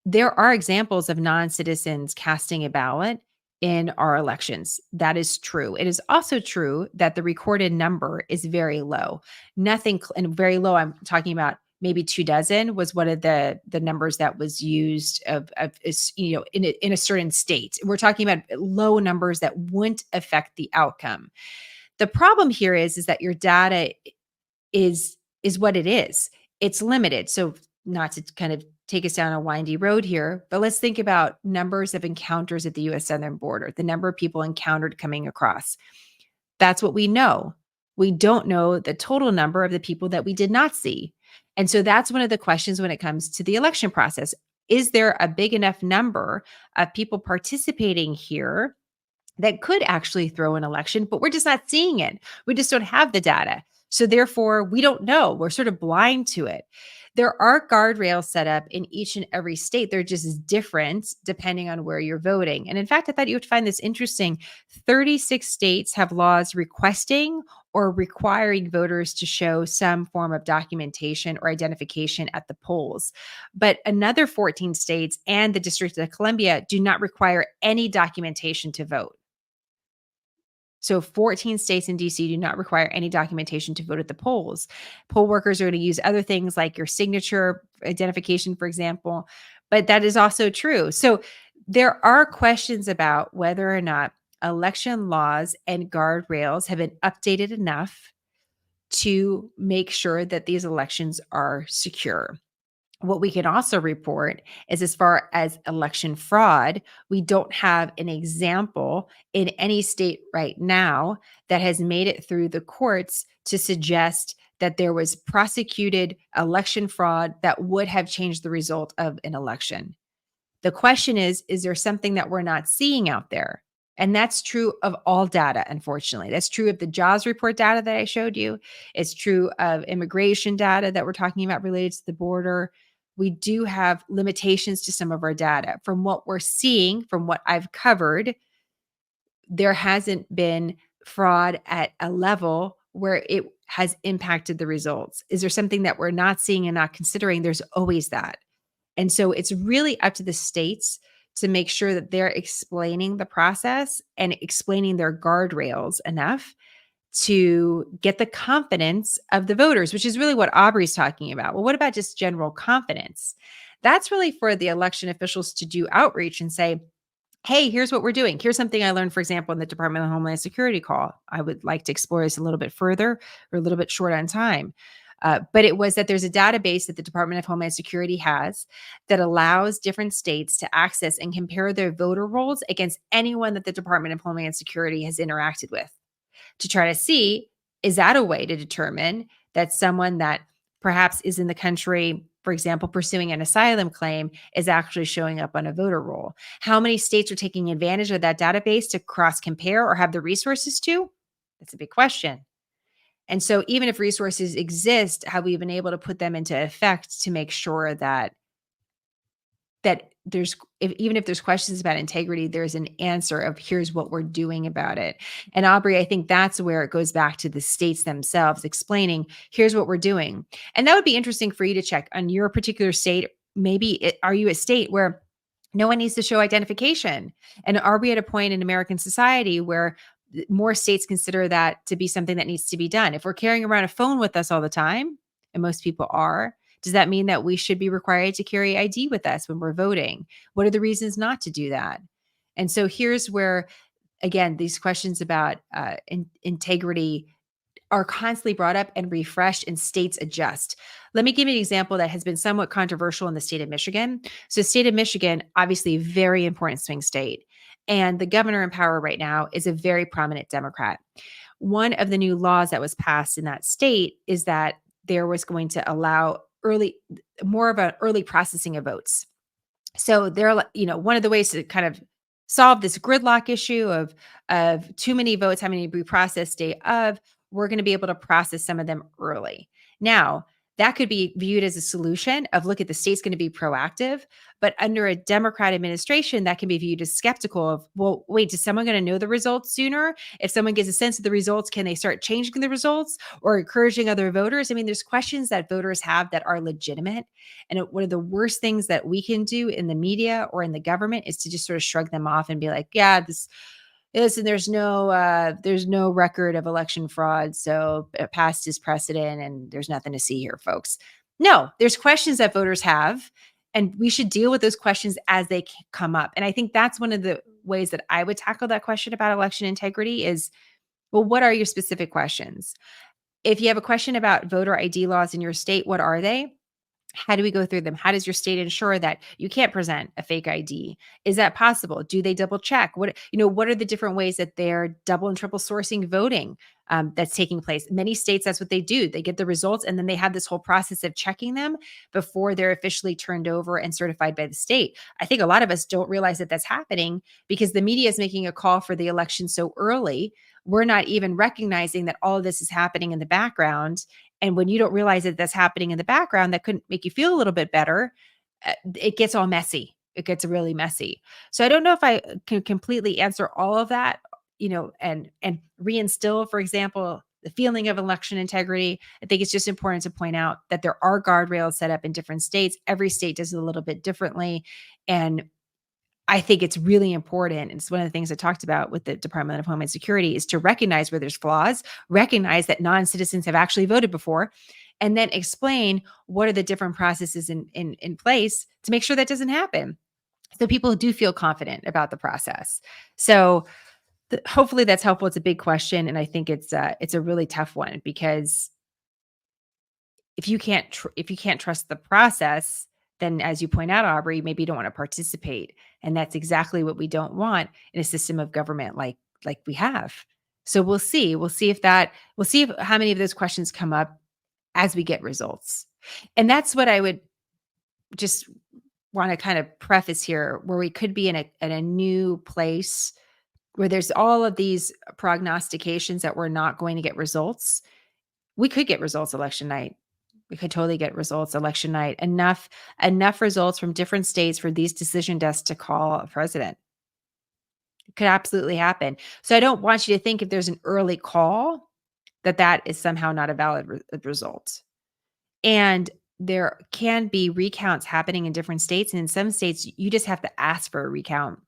there are examples of non-citizens casting a ballot in our elections. That is true. It is also true that the recorded number is very low. Nothing, and very low, I'm talking about maybe 24 was one of the numbers that was used in a certain state. We're talking about low numbers that wouldn't affect the outcome. The problem here is that your data is what it is. It's limited. So not to kind of take us down a windy road here, but let's think about numbers of encounters at the U.S. southern border, the number of people encountered coming across. That's what we know. We don't know the total number of the people that we did not see. And so that's one of the questions when it comes to the election process. Is there a big enough number of people participating here that could actually throw an election, but we're just not seeing it? We just don't have the data. So therefore, we don't know. We're sort of blind to it. There are guardrails set up in each and every state. They're just different depending on where you're voting. And in fact, I thought you would find this interesting. 36 states have laws requesting or requiring voters to show some form of documentation or identification at the polls. But another 14 states and the District of Columbia do not require any documentation to vote. So 14 states in DC do not require any documentation to vote at the polls. Poll workers are going to use other things like your signature identification, for example, but that is also true. So there are questions about whether or not election laws and guardrails have been updated enough to make sure that these elections are secure. What we can also report is, as far as election fraud, we don't have an example in any state right now that has made it through the courts to suggest that there was prosecuted election fraud that would have changed the result of an election. The question is there something that we're not seeing out there? And that's true of all data, unfortunately. That's true of the JAWS report data that I showed you. It's true of immigration data that we're talking about related to the border. We do have limitations to some of our data. From what we're seeing, from what I've covered, there hasn't been fraud at a level where it has impacted the results. Is there something that we're not seeing and not considering? There's always that. And so it's really up to the states to make sure that they're explaining the process and explaining their guardrails enough to get the confidence of the voters, which is really what Aubrey's talking about. Well, what about just general confidence? That's really for the election officials to do outreach and say, hey, here's what we're doing. Here's something I learned, for example, in the Department of Homeland Security call. I would like to explore this a little bit further. We're a little bit short on time. But it was that there's a database that the Department of Homeland Security has that allows different states to access and compare their voter rolls against anyone that the Department of Homeland Security has interacted with, to try to see, is that a way to determine that someone that perhaps is in the country, for example, pursuing an asylum claim, is actually showing up on a voter roll. How many states are taking advantage of that database to cross compare or have the resources to? That's a big question. And so even if resources exist, have we been able to put them into effect to make sure that even if there's questions about integrity, there's an answer of here's what we're doing about it. And Aubrey, I think that's where it goes back to the states themselves explaining, here's what we're doing. And that would be interesting for you to check on your particular state. Maybe are you a state where no one needs to show identification? And are we at a point in American society where more states consider that to be something that needs to be done? If we're carrying around a phone with us all the time, and most people are, does that mean that we should be required to carry ID with us when we're voting? What are the reasons not to do that? And so here's where, again, these questions about integrity are constantly brought up and refreshed, and states adjust. Let me give you an example that has been somewhat controversial in the state of Michigan. So state of Michigan, obviously a very important swing state. And the governor in power right now is a very prominent Democrat. One of the new laws that was passed in that state is that there was going to allow more of an early processing of votes. So one of the ways to kind of solve this gridlock issue of too many votes having to be processed day of, we're going to be able to process some of them early. Now, that could be viewed as a solution of, look, at the state's going to be proactive, but under a Democrat administration, that can be viewed as skeptical of, well, wait, is someone going to know the results sooner? If someone gets a sense of the results, can they start changing the results or encouraging other voters? I mean, there's questions that voters have that are legitimate. And one of the worst things that we can do in the media or in the government is to just sort of shrug them off and be like, yeah, listen, there's no record of election fraud, so past is precedent, and there's nothing to see here, folks. No, there's questions that voters have, and we should deal with those questions as they come up. And I think that's one of the ways that I would tackle that question about election integrity is, well, what are your specific questions? If you have a question about voter ID laws in your state, what are they? How do we go through them? How does your state ensure that you can't present a fake ID? Is that possible? Do they double check? What are the different ways that they're double and triple sourcing voting that's taking place? Many states, that's what they do. They get the results and then they have this whole process of checking them before they're officially turned over and certified by the state. I think a lot of us don't realize that that's happening because the media is making a call for the election so early. We're not even recognizing that all of this is happening in the background. And when you don't realize that that's happening in the background, that couldn't make you feel a little bit better. It gets all messy. It gets really messy. So I don't know if I can completely answer all of that, and reinstill, for example, the feeling of election integrity. I think it's just important to point out that there are guardrails set up in different states. Every state does it a little bit differently. And I think it's really important. It's one of the things I talked about with the Department of Homeland Security is to recognize where there's flaws, recognize that non-citizens have actually voted before, and then explain what are the different processes in place to make sure that doesn't happen. So people do feel confident about the process. So hopefully that's helpful. It's a big question. And I think it's a really tough one because if you can't trust the process, then as you point out, Aubrey, maybe you don't want to participate. And that's exactly what we don't want in a system of government like we have. So we'll see if how many of those questions come up as we get results. And that's what I would just want to kind of preface here, where we could be in a new place where there's all of these prognostications that we're not going to get results. We could get results election night. We could totally get results election night. Enough results from different states for these decision desks to call a president. It could absolutely happen. So I don't want you to think if there's an early call that is somehow not a valid result. And there can be recounts happening in different states. And in some states, you just have to ask for a recount.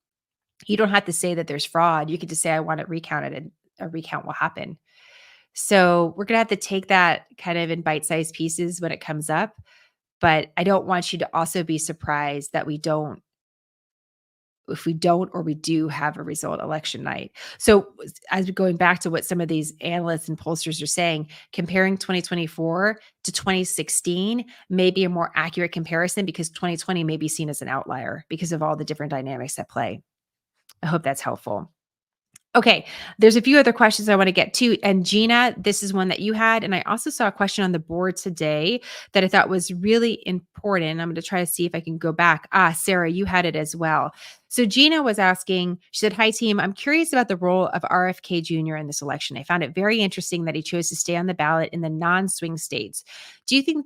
You don't have to say that there's fraud. You could just say, I want it recounted, and a recount will happen. So we're going to have to take that kind of in bite-sized pieces when it comes up. But I don't want you to also be surprised that if we don't or we do have a result election night. So as we're going back to what some of these analysts and pollsters are saying, comparing 2024 to 2016 may be a more accurate comparison because 2020 may be seen as an outlier because of all the different dynamics at play. I hope that's helpful. Okay, there's a few other questions I want to get to. And Gina, this is one that you had. And I also saw a question on the board today that I thought was really important. I'm going to try to see if I can go back. Sarah, you had it as well. So Gina was asking, she said, "Hi team, I'm curious about the role of RFK Jr. in this election. I found it very interesting that he chose to stay on the ballot in the non-swing states. Do you think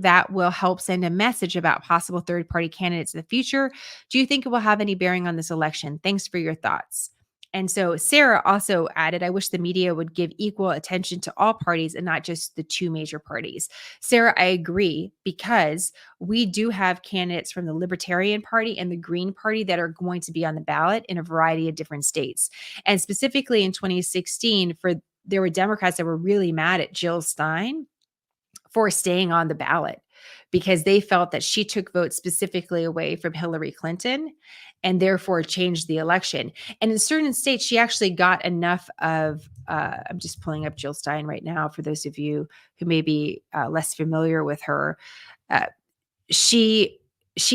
that will help send a message about possible third-party candidates in the future? Do you think it will have any bearing on this election? Thanks for your thoughts." And so Sarah also added, "I wish the media would give equal attention to all parties and not just the two major parties." Sarah, I agree, because we do have candidates from the Libertarian Party and the Green Party that are going to be on the ballot in a variety of different states. And specifically in 2016, there were Democrats that were really mad at Jill Stein for staying on the ballot because they felt that she took votes specifically away from Hillary Clinton and therefore changed the election. And in certain states, she actually got enough of, I'm just pulling up Jill Stein right now for those of you who may be less familiar with her. Uh, she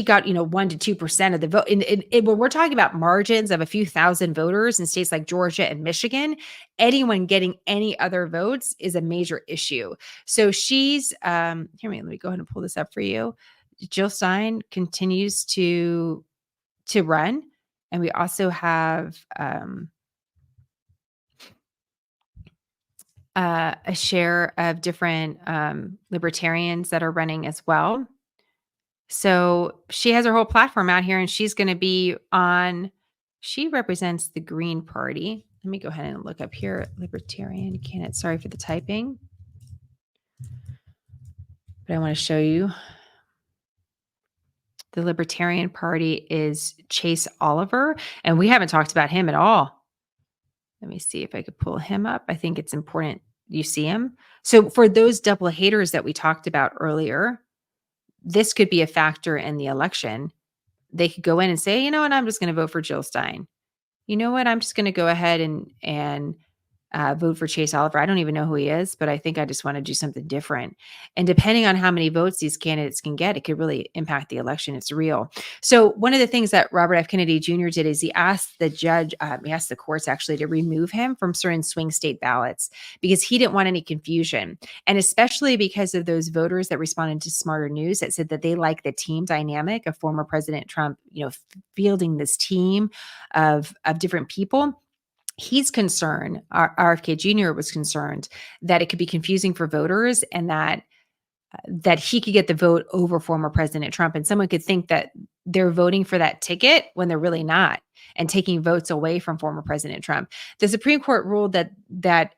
got 1 to 2% of the vote. When we're talking about margins of a few thousand voters in states like Georgia and Michigan, anyone getting any other votes is a major issue. So she's let me go ahead and pull this up for you. Jill Stein continues to run, and we also have a share of different libertarians that are running as well. So she has her whole platform out here, and she's going to be she represents the Green Party. Let me go ahead and look up here, Libertarian candidate. Sorry for the typing, but I want to show you. The Libertarian Party is Chase Oliver, and we haven't talked about him at all. Let me see if I could pull him up. I think it's important you see him. So for those double haters that we talked about earlier, this could be a factor in the election. They could go in and say, you know what, I'm just going to vote for Jill Stein. You know what, I'm just going to go ahead and vote for Chase Oliver. I don't even know who he is, but I think I just want to do something different. And depending on how many votes these candidates can get, it could really impact the election. It's real. So one of the things that Robert F. Kennedy Jr. did is he asked the courts actually to remove him from certain swing state ballots because he didn't want any confusion. And especially because of those voters that responded to Smarter News that said that they like the team dynamic of former President Trump, fielding this team of different people. He's concerned, RFK Jr. was concerned that it could be confusing for voters and that he could get the vote over former President Trump. And someone could think that they're voting for that ticket when they're really not, and taking votes away from former President Trump. The Supreme Court ruled that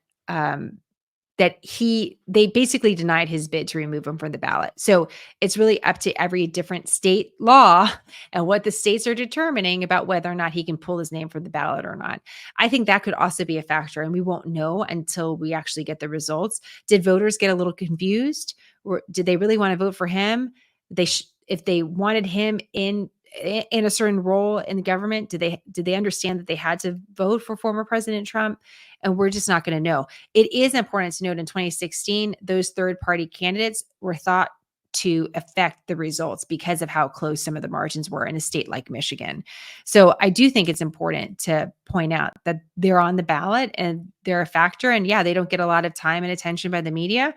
they basically denied his bid to remove him from the ballot. So it's really up to every different state law and what the states are determining about whether or not he can pull his name from the ballot or not. I think that could also be a factor, and we won't know until we actually get the results. Did voters get a little confused, or did they really want to vote for him? If they wanted him in a certain role in the government, did they understand that they had to vote for former President Trump? And we're just not going to know. It is important to note in 2016, those third-party candidates were thought to affect the results because of how close some of the margins were in a state like Michigan. So I do think it's important to point out that they're on the ballot and they're a factor. And yeah, they don't get a lot of time and attention by the media.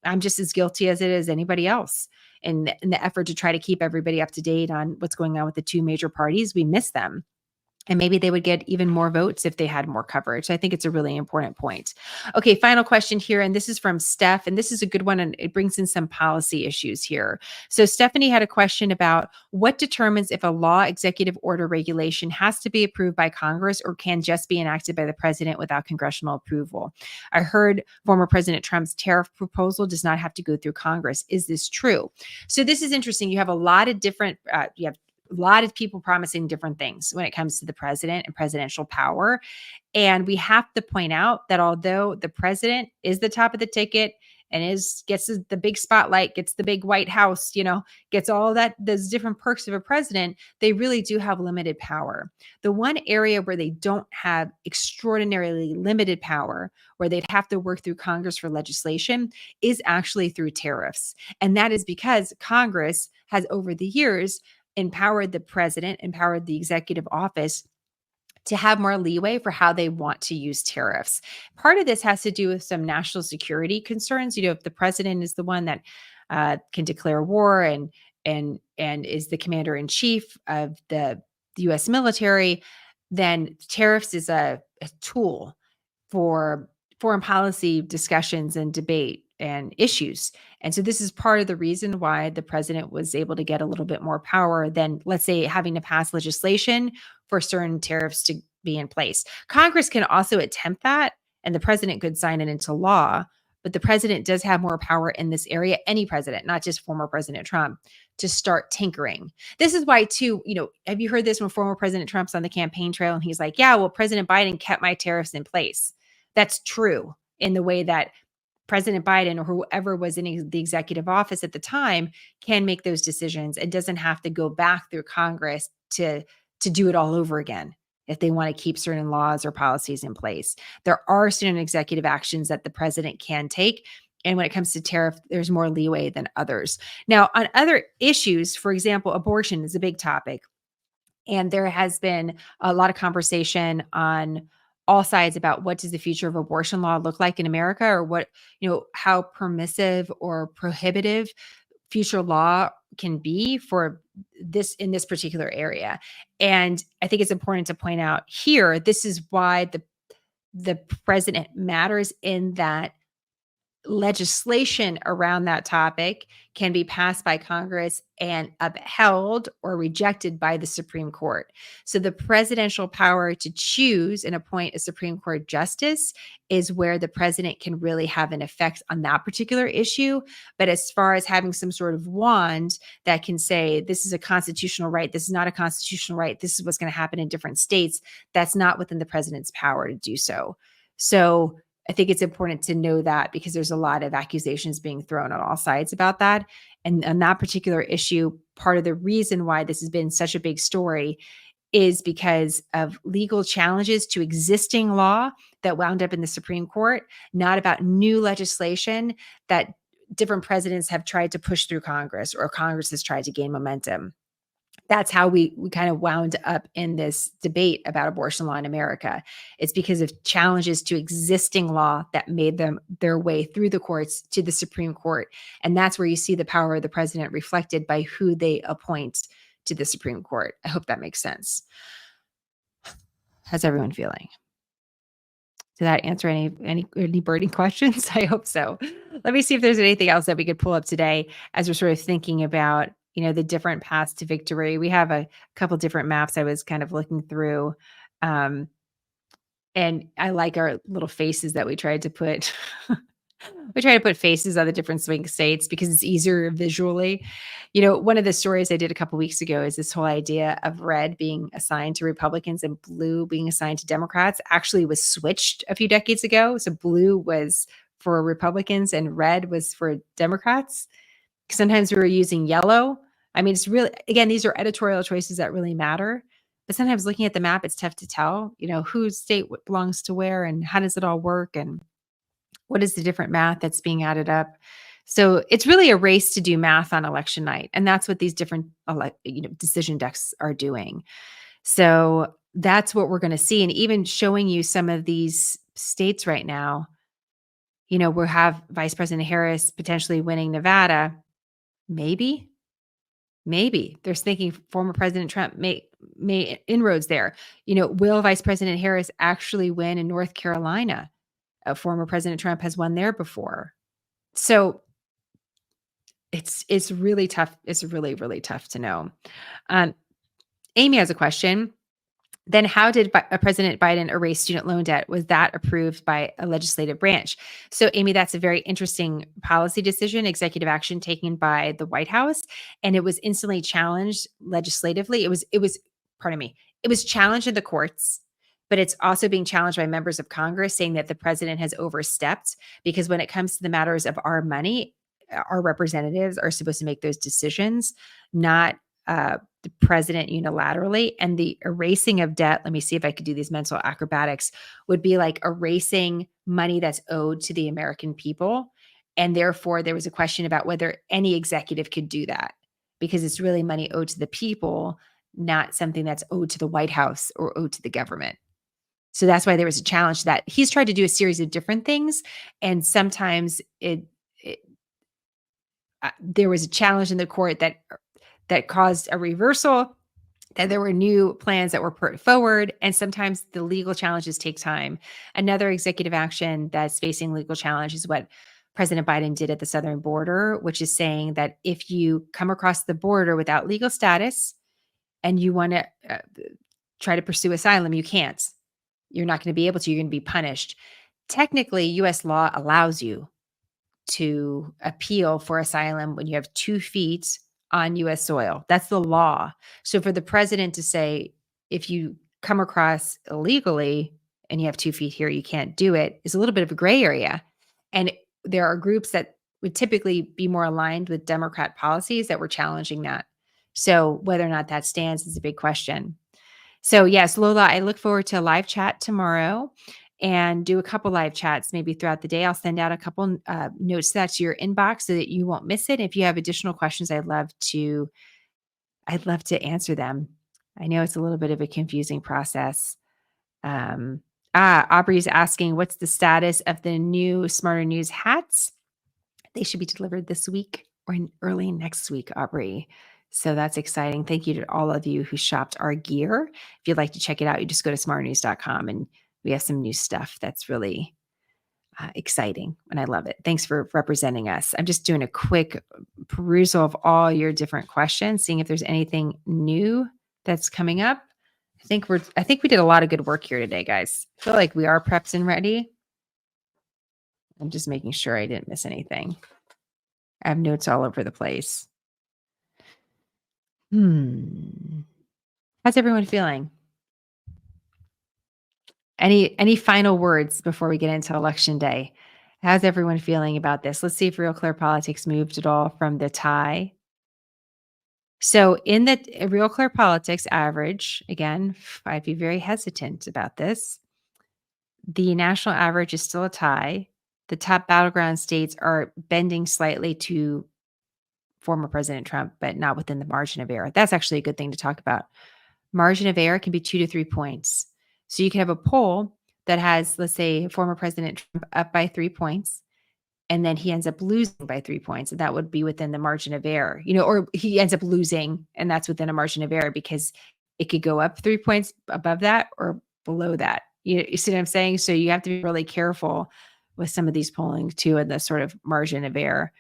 I'm just as guilty as it is anybody else. In the effort to try to keep everybody up to date on what's going on with the two major parties, we miss them. And maybe they would get even more votes if they had more coverage. I think it's a really important point. Okay, final question here. And this is from Steph. And this is a good one. And it brings in some policy issues here. So Stephanie had a question about what determines if a law, executive order, regulation has to be approved by Congress or can just be enacted by the president without congressional approval. I heard former President Trump's tariff proposal does not have to go through Congress. Is this true? So this is interesting. You have a lot of different, a lot of people promising different things when it comes to the president and presidential power. And we have to point out that although the president is the top of the ticket and gets the big spotlight, gets the big White House, gets all those different perks of a president, they really do have limited power. The one area where they don't have extraordinarily limited power, where they'd have to work through Congress for legislation, is actually through tariffs. And that is because Congress has over the years empowered the president, empowered the executive office to have more leeway for how they want to use tariffs. Part of this has to do with some national security concerns. If the president is the one that can declare war and is the commander in chief of the U.S. military, then tariffs is a tool for foreign policy discussions and debate and issues. And so this is part of the reason why the president was able to get a little bit more power than, let's say, having to pass legislation for certain tariffs to be in place. Congress can also attempt that, and the president could sign it into law. But the president does have more power in this area, any president, not just former President Trump, to start tinkering. This is why, too, have you heard this when former President Trump's on the campaign trail and he's like, yeah, well, President Biden kept my tariffs in place. That's true in the way that President Biden or whoever was in the executive office at the time can make those decisions and doesn't have to go back through Congress to do it all over again if they want to keep certain laws or policies in place. There are certain executive actions that the president can take. And when it comes to tariff, there's more leeway than others. Now, on other issues, for example, abortion is a big topic. And there has been a lot of conversation on all sides about what does the future of abortion law look like in America, or what, how permissive or prohibitive future law can be for this in this particular area. And I think it's important to point out here, this is why the president matters, in that legislation around that topic can be passed by Congress and upheld or rejected by the Supreme Court. So the presidential power to choose and appoint a Supreme Court justice is where the president can really have an effect on that particular issue. But as far as having some sort of wand that can say, this is a constitutional right, this is not a constitutional right, this is what's going to happen in different states, that's not within the president's power to do so. So I think it's important to know that, because there's a lot of accusations being thrown on all sides about that. And on that particular issue, part of the reason why this has been such a big story is because of legal challenges to existing law that wound up in the Supreme Court, not about new legislation that different presidents have tried to push through Congress, or Congress has tried to gain momentum. That's how we kind of wound up in this debate about abortion law in America. It's because of challenges to existing law that made them their way through the courts to the Supreme Court. And that's where you see the power of the president reflected by who they appoint to the Supreme Court. I hope that makes sense. How's everyone feeling? Did that answer any burning questions? I hope so. Let me see if there's anything else that we could pull up today as we're sort of thinking about the different paths to victory. We have a couple different maps I was kind of looking through. And I like our little faces that we tried to put. We try to put faces on the different swing states because it's easier visually. One of the stories I did a couple weeks ago is this whole idea of red being assigned to Republicans and blue being assigned to Democrats actually was switched a few decades ago. So blue was for Republicans and red was for Democrats. Sometimes we were using yellow. I mean, it's really, again, these are editorial choices that really matter. But sometimes looking at the map, it's tough to tell, whose state belongs to where and how does it all work and what is the different math that's being added up. So it's really a race to do math on election night. And that's what these different decision decks are doing. So that's what we're going to see. And even showing you some of these states right now, we'll have Vice President Harris potentially winning Nevada. Maybe there's thinking former President Trump may inroads there. Will Vice President Harris actually win in North Carolina? Former President Trump has won there before. So it's really tough. It's really, really tough to know. Amy has a question. Then how did President Biden erase student loan debt? Was that approved by a legislative branch? So, Amy, that's a very interesting policy decision, executive action taken by the White House, and it was instantly challenged legislatively. It was challenged in the courts, but it's also being challenged by members of Congress, saying that the president has overstepped, because when it comes to the matters of our money, our representatives are supposed to make those decisions, not the president unilaterally. And the erasing of debt, let me see if I could do these mental acrobatics, would be like erasing money that's owed to the American people. And therefore, there was a question about whether any executive could do that, because it's really money owed to the people not something that's owed to the White House or owed to the government. So that's why there was a challenge to that. He's tried to do a series of different things, and sometimes there was a challenge in the court that caused a reversal, that there were new plans that were put forward, and sometimes the legal challenges take time. Another executive action that's facing legal challenge is what President Biden did at the southern border, which is saying that if you come across the border without legal status and you want to try to pursue asylum, you can't. You're not going to be able to. You're going to be punished. Technically, U.S. law allows you to appeal for asylum when you have 2 feet on U.S. soil. That's the law. So for the president to say, if you come across illegally and you have 2 feet here, you can't do it, is a little bit of a gray area. And there are groups that would typically be more aligned with Democrat policies that were challenging that. So whether or not that stands is a big question. So yes, Lola, I look forward to a live chat tomorrow and do a couple live chats maybe throughout the day. I'll send out a couple notes to that to your inbox so that you won't miss it. If you have additional questions, I'd love to answer them. I know it's a little bit of a confusing process. Aubrey's asking, what's the status of the new SmartHER News hats? They should be delivered this week or early next week, Aubrey. So that's exciting. Thank you to all of you who shopped our gear. If you'd like to check it out, you just go to smarternews.com and we have some new stuff that's really exciting and I love it. Thanks for representing us. I'm just doing a quick perusal of all your different questions, seeing if there's anything new that's coming up. I think we did a lot of good work here today, guys. I feel like we are prepped and ready. I'm just making sure I didn't miss anything. I have notes all over the place. How's everyone feeling? Any final words before we get into election day? How's everyone feeling about this? Let's see if Real Clear Politics moved at all from the tie. So in the Real Clear Politics average, again, I'd be very hesitant about this. The national average is still a tie. The top battleground states are bending slightly to former President Trump, but not within the margin of error. That's actually a good thing to talk about. Margin of error can be 2 to 3 points. So you can have a poll that has, let's say, former President Trump up by 3 points, and then he ends up losing by 3 points, and that would be within the margin of error, or he ends up losing, and that's within a margin of error because it could go up 3 points above that or below that. You see what I'm saying? So you have to be really careful with some of these polling too, in the sort of margin of error.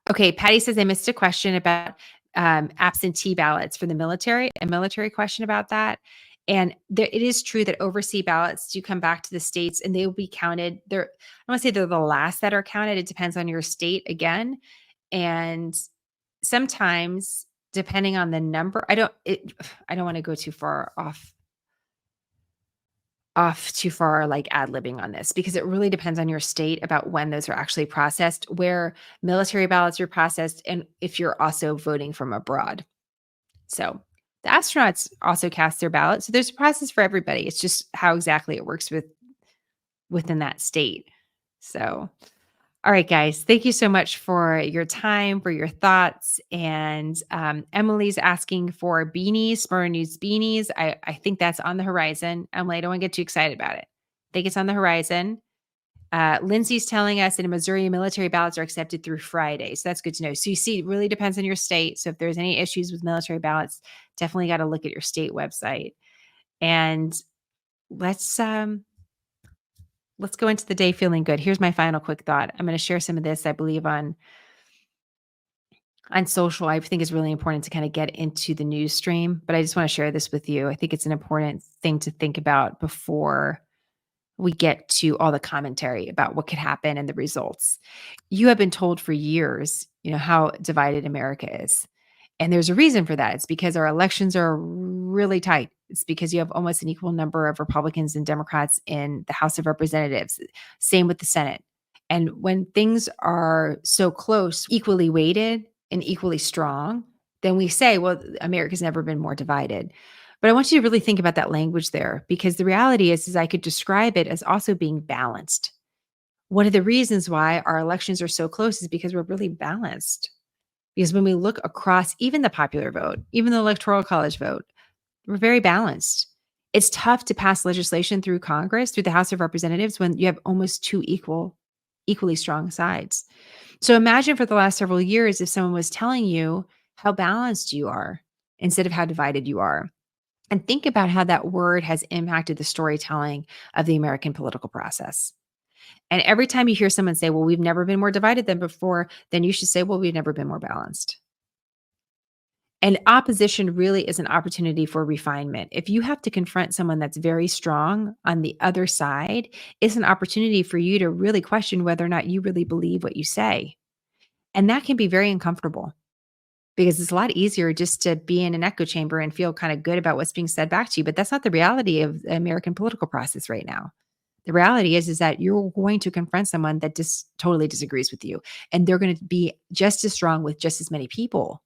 Okay. Patty says I missed a question about absentee ballots for the military, a military question about that. And it is true that overseas ballots do come back to the states and they will be counted. I don't want to say they're the last that are counted. It depends on your state again. And sometimes depending on the number, I don't want to go too far off like ad-libbing on this, because it really depends on your state about when those are actually processed, where military ballots are processed, and if you're also voting from abroad. So the astronauts also cast their ballot. So there's a process for everybody. It's just how exactly it works within that state. So, all right, guys, thank you so much for your time, for your thoughts. And Emily's asking for beanies, SmartHER News beanies. I think that's on the horizon. Emily, I don't want to get too excited about it. I think it's on the horizon. Lindsay's telling us in Missouri, military ballots are accepted through Friday. So that's good to know. So you see, it really depends on your state. So if there's any issues with military ballots, definitely got to look at your state website. And let's go into the day feeling good. Here's my final quick thought. I'm going to share some of this, I believe, on social. I think it's really important to kind of get into the news stream, but I just want to share this with you. I think it's an important thing to think about before we get to all the commentary about what could happen and the results. You have been told for years, how divided America is. And there's a reason for that. It's because our elections are really tight. It's because you have almost an equal number of Republicans and Democrats in the House of Representatives. Same with the Senate. And when things are so close, equally weighted and equally strong, then we say, well, America's never been more divided. But I want you to really think about that language there, because the reality is I could describe it as also being balanced. One of the reasons why our elections are so close is because we're really balanced. Because when we look across even the popular vote, even the Electoral College vote, we're very balanced. It's tough to pass legislation through Congress, through the House of Representatives, when you have almost two equally strong sides. So imagine for the last several years if someone was telling you how balanced you are instead of how divided you are. And think about how that word has impacted the storytelling of the American political process. And every time you hear someone say, well, we've never been more divided than before, then you should say, well, we've never been more balanced. And opposition really is an opportunity for refinement. If you have to confront someone that's very strong on the other side, it's an opportunity for you to really question whether or not you really believe what you say. And that can be very uncomfortable because it's a lot easier just to be in an echo chamber and feel kind of good about what's being said back to you. But that's not the reality of the American political process right now. The reality is that you're going to confront someone that just totally disagrees with you, and they're going to be just as strong with just as many people.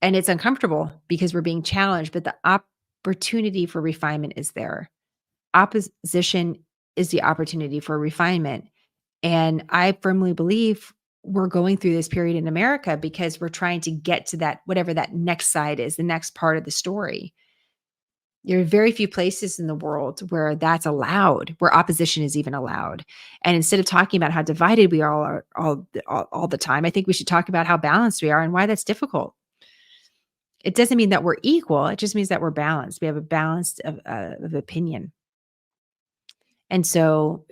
And it's uncomfortable because we're being challenged, but the opportunity for refinement is there. Opposition is the opportunity for refinement. And I firmly believe we're going through this period in America because we're trying to get to that, whatever that next side is, the next part of the story. There are very few places in the world where that's allowed, where opposition is even allowed. And instead of talking about how divided we are all the time, I think we should talk about how balanced we are and why that's difficult. It doesn't mean that we're equal. It just means that we're balanced. We have a balance of opinion. And so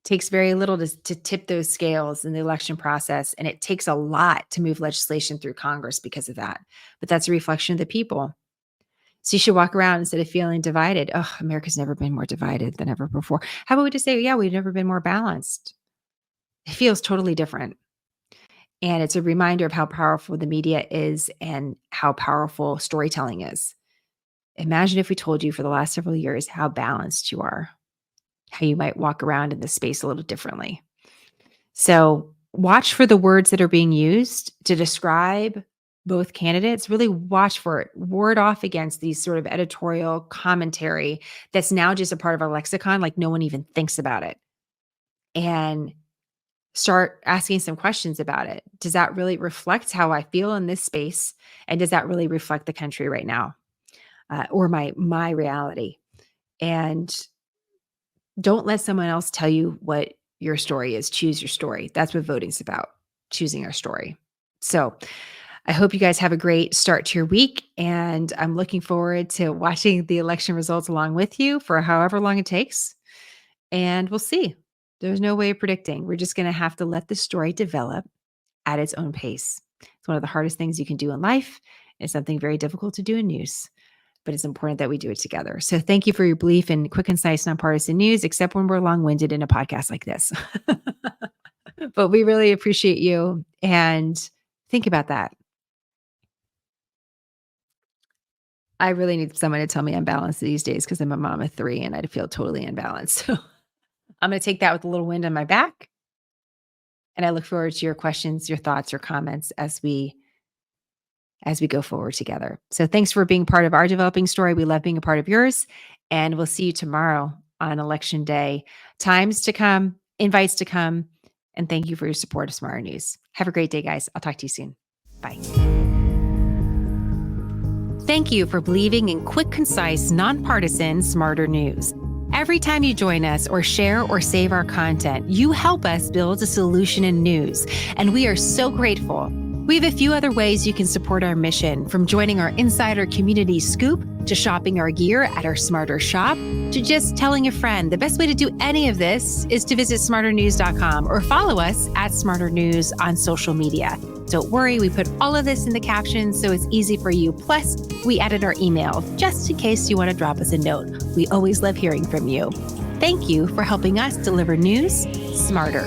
takes very little to tip those scales in the election process. And it takes a lot to move legislation through Congress because of that. But that's a reflection of the people. So you should walk around instead of feeling divided. Oh, America's never been more divided than ever before. How about we just say, yeah, we've never been more balanced? It feels totally different. And it's a reminder of how powerful the media is and how powerful storytelling is. Imagine if we told you for the last several years how balanced you are, how you might walk around in this space a little differently. So watch for the words that are being used to describe both candidates. Really watch for it. Ward off against these sort of editorial commentary that's now just a part of our lexicon, like no one even thinks about it. And start asking some questions about it. Does that really reflect how I feel in this space? And does that really reflect the country right now, or my reality? And don't let someone else tell you what your story is. Choose your story. That's what voting's about, choosing our story. So I hope you guys have a great start to your week. And I'm looking forward to watching the election results along with you for however long it takes. And we'll see. There's no way of predicting. We're just going to have to let the story develop at its own pace. It's one of the hardest things you can do in life. It's something very difficult to do in news, but it's important that we do it together. So thank you for your belief in quick, concise, nonpartisan news, except when we're long-winded in a podcast like this. But we really appreciate you, and think about that. I really need someone to tell me I'm balanced these days because I'm a mom of 3 and I feel totally unbalanced. So I'm going to take that with a little wind on my back. And I look forward to your questions, your thoughts, your comments as we go forward together. So thanks for being part of our developing story. We love being a part of yours. And we'll see you tomorrow on Election Day. Times to come, invites to come. And thank you for your support of SmartHER News. Have a great day, guys. I'll talk to you soon. Bye. Thank you for believing in quick, concise, nonpartisan SmartHER News. Every time you join us or share or save our content, you help us build a solution in news, and we are so grateful. We have a few other ways you can support our mission, from joining our insider community scoop, to shopping our gear at our SmartHER shop, to just telling a friend. The best way to do any of this is to visit smarternews.com or follow us at SmartHER News on social media. Don't worry, we put all of this in the captions so it's easy for you. Plus, we added our email just in case you want to drop us a note. We always love hearing from you. Thank you for helping us deliver news smarter.